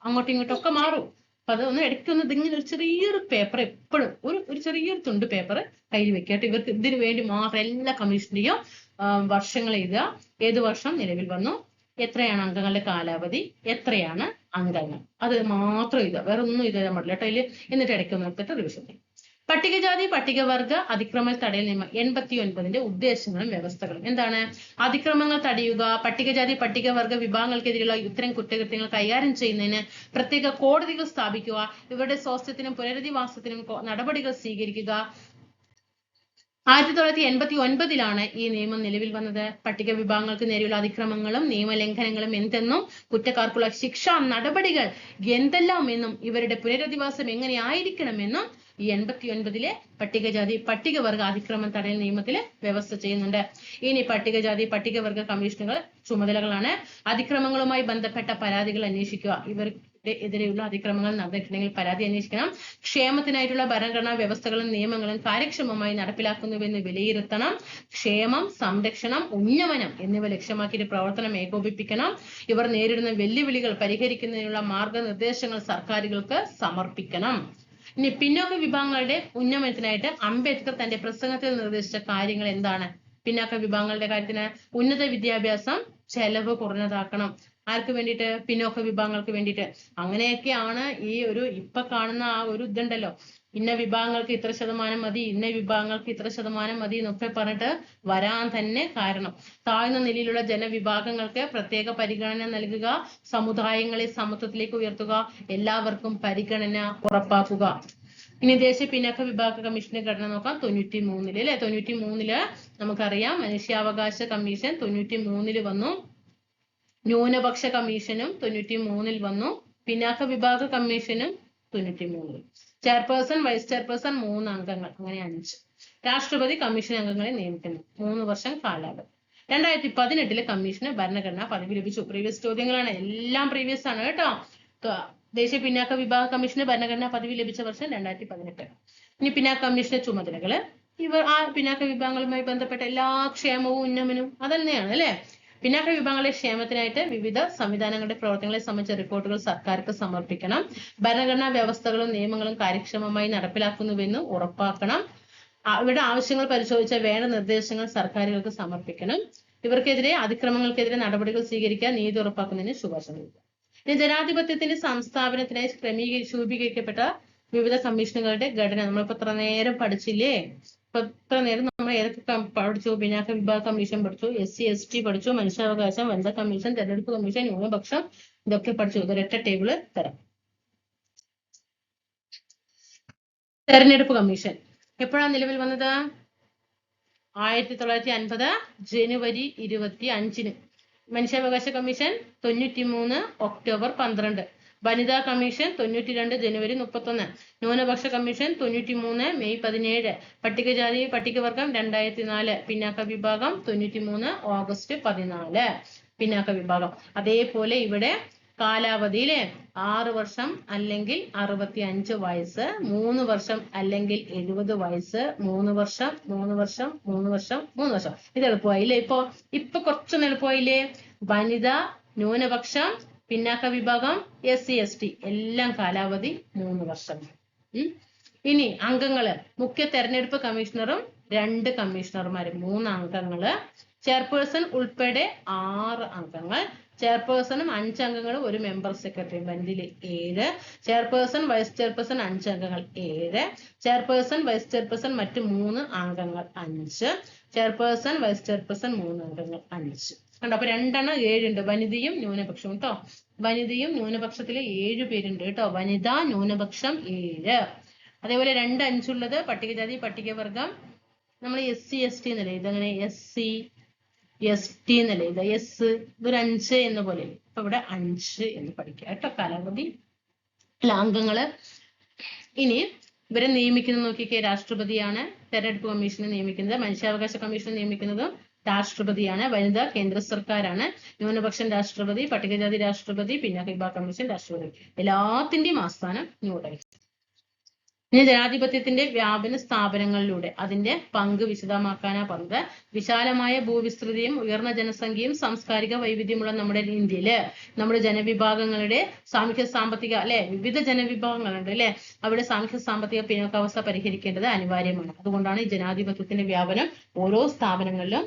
അങ്ങോട്ടും ഇങ്ങോട്ടും ഒക്കെ മാറും. അപ്പൊ അതൊന്ന് ഇടയ്ക്കൊന്ന് ഇതിങ്ങനെ ഒരു ചെറിയൊരു പേപ്പർ എപ്പോഴും ഒരു ചെറിയൊരു തുണ്ട് പേപ്പർ കയ്യിൽ വെക്കട്ടെ. ഇവർക്ക് ഇതിനു വേണ്ടി മാത്രം എല്ലാ കമ്മീഷന്റെയും വർഷങ്ങൾ എഴുതുക. ഏത് വർഷം നിലവിൽ വന്നു, എത്രയാണ് അംഗങ്ങളുടെ കാലാവധി, എത്രയാണ് അംഗങ്ങൾ, അത് മാത്രം എഴുതുക. വേറെ ഒന്നും എഴുതാൻ പാടില്ല കേട്ടോ അതില്. എന്നിട്ട് ഇടയ്ക്ക് നോക്കിയിട്ട് റിവിഷൻ ചെയ്യും. പട്ടികജാതി പട്ടികവർഗ അതിക്രമ തടയൽ നിയമം 89ന്റെ ഉദ്ദേശങ്ങളും വ്യവസ്ഥകളും എന്താണ്? അതിക്രമങ്ങൾ തടയുക, പട്ടികജാതി പട്ടികവർഗ വിഭാഗങ്ങൾക്കെതിരെയുള്ള ഇത്തരം കുറ്റകൃത്യങ്ങൾ കൈകാര്യം ചെയ്യുന്നതിന് പ്രത്യേക കോടതികൾ സ്ഥാപിക്കുക, ഇവരുടെ സ്വാസ്ഥ്യത്തിനും പുനരധിവാസത്തിനും നടപടികൾ സ്വീകരിക്കുക. 1989 ഈ നിയമം നിലവിൽ വന്നത്. പട്ടിക വിഭാഗങ്ങൾക്ക് നേരെയുള്ള അതിക്രമങ്ങളും നിയമലംഘനങ്ങളും എന്തെന്നും കുറ്റക്കാർക്കുള്ള ശിക്ഷാ നടപടികൾ എന്തെല്ലാം എന്നും ഇവരുടെ പുനരധിവാസം എങ്ങനെയായിരിക്കണമെന്നും ഈ 89 പട്ടികജാതി പട്ടികവർഗ അതിക്രമം തടയൽ നിയമത്തിൽ വ്യവസ്ഥ ചെയ്യുന്നുണ്ട്. ഇനി പട്ടികജാതി പട്ടികവർഗ കമ്മീഷനുകൾ ചുമതലകളാണ്: അതിക്രമങ്ങളുമായി ബന്ധപ്പെട്ട പരാതികൾ അന്വേഷിക്കുക, എതിരെയുള്ള അതിക്രമങ്ങൾ നടന്നിട്ടുണ്ടെങ്കിൽ പരാതി അന്വേഷിക്കണം. ക്ഷേമത്തിനായിട്ടുള്ള ഭരണഘടനാ വ്യവസ്ഥകളും നിയമങ്ങളും കാര്യക്ഷമമായി നടപ്പിലാക്കുന്നുവെന്ന് വിലയിരുത്തണം. ക്ഷേമം, സംരക്ഷണം, ഉന്നമനം എന്നിവ ലക്ഷ്യമാക്കിയിട്ട് പ്രവർത്തനം ഏകോപിപ്പിക്കണം. ഇവർ നേരിടുന്ന വെല്ലുവിളികൾ പരിഹരിക്കുന്നതിനുള്ള മാർഗനിർദ്ദേശങ്ങൾ സർക്കാരുകൾക്ക് സമർപ്പിക്കണം. ഇനി പിന്നോക്ക വിഭാഗങ്ങളുടെ ഉന്നമനത്തിനായിട്ട് അംബേദ്കർ തന്റെ പ്രസംഗത്തിൽ നിർദ്ദേശിച്ച കാര്യങ്ങൾ എന്താണ്? പിന്നാക്ക വിഭാഗങ്ങളുടെ കാര്യത്തിന് ഉന്നത വിദ്യാഭ്യാസം ചെലവ് കുറഞ്ഞതാക്കണം. ആർക്ക് വേണ്ടിയിട്ട്? പിന്നോക്ക വിഭാഗങ്ങൾക്ക് വേണ്ടിയിട്ട്. അങ്ങനെയൊക്കെയാണ് ഈ ഒരു ഇപ്പൊ കാണുന്ന ആ ഒരു ഇതുണ്ടല്ലോ, ഇന്ന വിഭാഗങ്ങൾക്ക് ഇത്ര ശതമാനം മതി, ഇന്ന വിഭാഗങ്ങൾക്ക് ഇത്ര ശതമാനം മതി എന്നൊക്കെ പറഞ്ഞിട്ട് വരാൻ തന്നെ കാരണം. താഴ്ന്ന നിലയിലുള്ള ജനവിഭാഗങ്ങൾക്ക് പ്രത്യേക പരിഗണന നൽകുക, സമുദായങ്ങളെ സമത്വത്തിലേക്ക് ഉയർത്തുക, എല്ലാവർക്കും പരിഗണന ഉറപ്പാക്കുക. ഇനി ദേശീയ പിന്നാക്ക വിഭാഗ കമ്മീഷന്റെ ഘടന നോക്കാം. 93 അല്ലെ, 93 നമുക്കറിയാം മനുഷ്യാവകാശ കമ്മീഷൻ 93 വന്നു. ന്യൂനപക്ഷ കമ്മീഷനും 93 വന്നു. പിന്നാക്ക വിഭാഗ കമ്മീഷനും 93. ചെയർപേഴ്സൺ, വൈസ് ചെയർപേഴ്സൺ 3 അംഗങ്ങൾ, അങ്ങനെ 5. രാഷ്ട്രപതി കമ്മീഷൻ അംഗങ്ങളെ നിയമിക്കുന്നു. 3 വർഷം കാലാവധി. 2018 കമ്മീഷന് ഭരണഘടനാ പദവി ലഭിച്ചു. പ്രീവിയസ് ചോദ്യങ്ങളാണ്, എല്ലാം പ്രീവിയസ് ആണ് കേട്ടോ. ദേശീയ പിന്നാക്ക വിഭാഗ കമ്മീഷന് ഭരണഘടനാ പദവി ലഭിച്ച വർഷം 2018. ഇനി പിന്നാക്ക കമ്മീഷന്റെ ചുമതലകള്, ഇവർ ആ പിന്നാക്ക വിഭാഗങ്ങളുമായി ബന്ധപ്പെട്ട എല്ലാ ക്ഷേമവും ഉന്നമനവും അതന്നെയാണ് അല്ലെ. പിന്നാക്ക വിഭാഗങ്ങളുടെ ക്ഷേമത്തിനായിട്ട് വിവിധ സംവിധാനങ്ങളുടെ പ്രവർത്തനങ്ങളെ സംബന്ധിച്ച റിപ്പോർട്ടുകൾ സർക്കാർക്ക് സമർപ്പിക്കണം. ഭരണഘടനാ വ്യവസ്ഥകളും നിയമങ്ങളും കാര്യക്ഷമമായി നടപ്പിലാക്കുന്നുവെന്ന് ഉറപ്പാക്കണം. ഇവരുടെ ആവശ്യങ്ങൾ പരിശോധിച്ച വേണ്ട നിർദ്ദേശങ്ങൾ സർക്കാരുകൾക്ക് സമർപ്പിക്കണം. ഇവർക്കെതിരെ അതിക്രമങ്ങൾക്കെതിരെ നടപടികൾ സ്വീകരിക്കാൻ നീതി ഉറപ്പാക്കുന്നതിന് ശുപാർശ നൽകുക. ഇനി ജനാധിപത്യത്തിന്റെ സംസ്ഥാപനത്തിനായി രൂപീകരിക്കപ്പെട്ട വിവിധ കമ്മീഷനുകളുടെ ഘടന നമ്മളിപ്പോ ഇത്ര നേരം പഠിച്ചില്ലേ? ഇത്ര നേരം നമ്മൾ ഏതൊക്കെ പഠിച്ചു? പിന്നാക്ക വിഭാഗ കമ്മീഷൻ പഠിച്ചു, SC ST പഠിച്ചു, മനുഷ്യാവകാശം, വനിതാ കമ്മീഷൻ, തെരഞ്ഞെടുപ്പ് കമ്മീഷൻ, ന്യൂനപക്ഷം, ഇതൊക്കെ പഠിച്ചു. ഇതൊരൊറ്റ ടേബിള് തരാം. തെരഞ്ഞെടുപ്പ് കമ്മീഷൻ എപ്പോഴാണ് നിലവിൽ വന്നത്? 1950 ജനുവരി 25. മനുഷ്യാവകാശ കമ്മീഷൻ 93 ഒക്ടോബർ 12. വനിതാ കമ്മീഷൻ 92 ജനുവരി 31. ന്യൂനപക്ഷ കമ്മീഷൻ 93 മെയ് 17. പട്ടികജാതി പട്ടികവർഗം 2004. പിന്നാക്ക വിഭാഗം 93 ഓഗസ്റ്റ് 14. പിന്നാക്ക വിഭാഗം അതേപോലെ ഇവിടെ കാലാവധിയിലെ 6 വർഷം അല്ലെങ്കിൽ 65 വയസ്സ്, 3 വർഷം അല്ലെങ്കിൽ 70 വയസ്സ്, 3 വർഷം 3 വർഷം 3 വർഷം 3 വർഷം. ഇത് എളുപ്പമായില്ലേ? ഇപ്പൊ കുറച്ചൊന്ന് എളുപ്പമായില്ലേ? വനിത, ന്യൂനപക്ഷം, പിന്നാക്ക വിഭാഗം, SC ST എല്ലാം കാലാവധി 3 വർഷം. ഇനി അംഗങ്ങള് മുഖ്യ തെരഞ്ഞെടുപ്പ് കമ്മീഷണറും 2 കമ്മീഷണർമാരും 3 അംഗങ്ങള്, ചെയർപേഴ്സൺ ഉൾപ്പെടെ 6 അംഗങ്ങൾ, ചെയർപേഴ്സണും 5 അംഗങ്ങളും ഒരു മെമ്പർ സെക്രട്ടറി, വനിതയില് 7, ചെയർപേഴ്സൺ വൈസ് ചെയർപേഴ്സൺ 5 അംഗങ്ങൾ 7, ചെയർപേഴ്സൺ വൈസ് ചെയർപേഴ്സൺ മറ്റ് 3 അംഗങ്ങൾ 5, ചെയർപേഴ്സൺ വൈസ് ചെയർപേഴ്സൺ 3 അംഗങ്ങൾ 5. കണ്ടോ? അപ്പൊ 2 7 ഉണ്ട്, വനിതയും ന്യൂനപക്ഷവും കേട്ടോ. വനിതയും ന്യൂനപക്ഷത്തില് 7 പേരുണ്ട് കേട്ടോ. വനിത ന്യൂനപക്ഷം 7. അതേപോലെ 2 5 ഉള്ളത് പട്ടികജാതി പട്ടികവർഗം, നമ്മൾ SC ST എന്നല്ലേ ഇതങ്ങനെ SC ST എന്നല്ലേ ഇത് എസ്, ഇതൊരു 5 എന്ന പോലെ. അപ്പൊ ഇവിടെ 5 എന്ന് പഠിക്കുക കേട്ടോ. കാലാവധി അല്ല അംഗങ്ങള്. ഇനി ഇവരെ നിയമിക്കുന്നത് നോക്കിക്കേ, രാഷ്ട്രപതിയാണ് തെരഞ്ഞെടുപ്പ് കമ്മീഷനെ നിയമിക്കുന്നത്. മനുഷ്യാവകാശ കമ്മീഷനെ നിയമിക്കുന്നതും രാഷ്ട്രപതിയാണ്. വനിത കേന്ദ്ര സർക്കാരാണ്. ന്യൂനപക്ഷം രാഷ്ട്രപതി, പട്ടികജാതി രാഷ്ട്രപതി, പിന്നാക്ക വിഭാഗ കമ്മീഷൻ രാഷ്ട്രപതി. എല്ലാത്തിന്റെയും ആസ്ഥാനം ന്യൂഡൽഹി. ഇനി ജനാധിപത്യത്തിന്റെ വ്യാപന സ്ഥാപനങ്ങളിലൂടെ അതിന്റെ പങ്ക് വിശദമാക്കാനാ പറഞ്ഞത്. വിശാലമായ ഭൂവിസ്തൃതിയും ഉയർന്ന ജനസംഖ്യയും സാംസ്കാരിക വൈവിധ്യമുള്ള നമ്മുടെ ഇന്ത്യയില് നമ്മുടെ ജനവിഭാഗങ്ങളുടെ സാമൂഹ്യ സാമ്പത്തിക വിവിധ ജനവിഭാഗങ്ങളുണ്ട് അവിടെ സാമൂഹ്യ സാമ്പത്തിക പിന്നോക്കാവസ്ഥ പരിഹരിക്കേണ്ടത് അനിവാര്യമാണ്. അതുകൊണ്ടാണ് ഈ ജനാധിപത്യത്തിന്റെ വ്യാപനം ഓരോ സ്ഥാപനങ്ങളിലും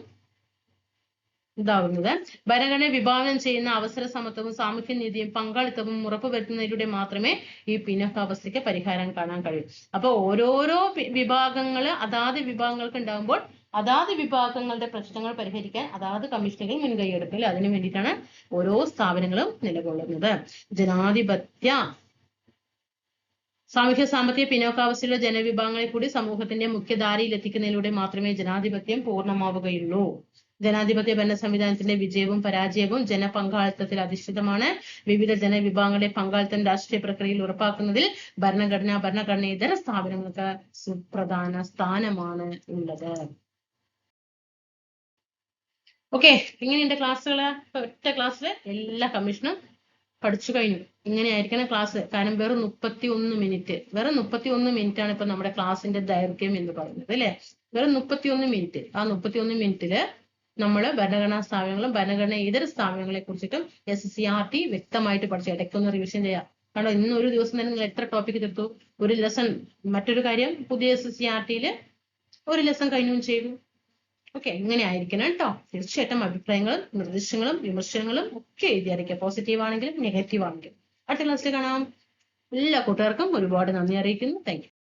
ഇതാവുന്നത്. ഭരണഘടന വിഭാവനം ചെയ്യുന്ന അവസര സമത്വവും സാമൂഹ്യ നീതിയും പങ്കാളിത്തവും ഉറപ്പുവരുത്തുന്നതിലൂടെ മാത്രമേ ഈ പിന്നോക്കാവസ്ഥയ്ക്ക് പരിഹാരം കാണാൻ കഴിയൂ. അപ്പൊ ഓരോരോ വിഭാഗങ്ങള് അതാത് വിഭാഗങ്ങൾക്ക് ഉണ്ടാകുമ്പോൾ അതാത് വിഭാഗങ്ങളുടെ പ്രശ്നങ്ങൾ പരിഹരിക്കാൻ അതാത് കമ്മീഷനുകൾ മുൻകൈ എടുക്കൽ. അതിനു വേണ്ടിയിട്ടാണ് ഓരോ സ്ഥാപനങ്ങളും നിലകൊള്ളുന്നത്. ജനാധിപത്യ സാമൂഹ്യ സാമ്പത്തിക പിന്നോക്കാവസ്ഥയുള്ള ജനവിഭാഗങ്ങളെ കൂടി സമൂഹത്തിന്റെ മുഖ്യധാരയിൽ എത്തിക്കുന്നതിലൂടെ മാത്രമേ ജനാധിപത്യം പൂർണ്ണമാവുകയുള്ളൂ. ജനാധിപത്യ ഭരണ സംവിധാനത്തിന്റെ വിജയവും പരാജയവും ജനപങ്കാളിത്തത്തിൽ അധിഷ്ഠിതമാണ്. വിവിധ ജനവിഭാഗങ്ങളുടെ പങ്കാളിത്തം രാഷ്ട്രീയ പ്രക്രിയയിൽ ഉറപ്പാക്കുന്നതിൽ ഭരണഘടനേതര സ്ഥാപനങ്ങൾക്ക് സുപ്രധാന സ്ഥാനമാണ് ഉള്ളത്. ഓക്കെ, ഇങ്ങനെയുണ്ട് ക്ലാസ്സുകള്. ഒറ്റ ക്ലാസ്സിൽ എല്ലാ കമ്മീഷനും പഠിച്ചു കഴിഞ്ഞു. ഇങ്ങനെയായിരിക്കണം ക്ലാസ്. കാരണം വെറും 31 മിനിറ്റ്, വെറും 31 മിനിറ്റ് ആണ് ഇപ്പൊ നമ്മുടെ ക്ലാസ്സിന്റെ ദൈർഘ്യം എന്ന് പറയുന്നത് വെറും 31 മിനിറ്റ്. ആ 31 മിനിറ്റില് നമ്മൾ ഭരണഘടനാ സ്ഥാപനങ്ങളും ഭരണഘടന ഇതര സ്ഥാപനങ്ങളെ കുറിച്ചിട്ടും SCRT വ്യക്തമായിട്ട് പഠിച്ചു. ഇടയ്ക്കൊന്ന് റിവിഷൻ ചെയ്യാം. കാരണം ഇന്ന് ഒരു ദിവസം തന്നെ നിങ്ങൾ എത്ര ടോപ്പിക് തീർത്തു? ഒരു ലെസൺ. മറ്റൊരു കാര്യം, പുതിയ SCRTയില് ഒരു ലെസൺ കഴിഞ്ഞും ചെയ്തു. ഓക്കെ, ഇങ്ങനെ ആയിരിക്കണം കേട്ടോ. തീർച്ചയായിട്ടും അഭിപ്രായങ്ങളും നിർദ്ദേശങ്ങളും വിമർശനങ്ങളും ഒക്കെ എഴുതി അറിയിക്കുക. പോസിറ്റീവ് ആണെങ്കിലും നെഗറ്റീവ് ആണെങ്കിലും. അടുത്ത ക്ലാസ്സിൽ കാണാം. എല്ലാ കൂട്ടുകാർക്കും ഒരുപാട് നന്ദി അറിയിക്കുന്നു. Thank you.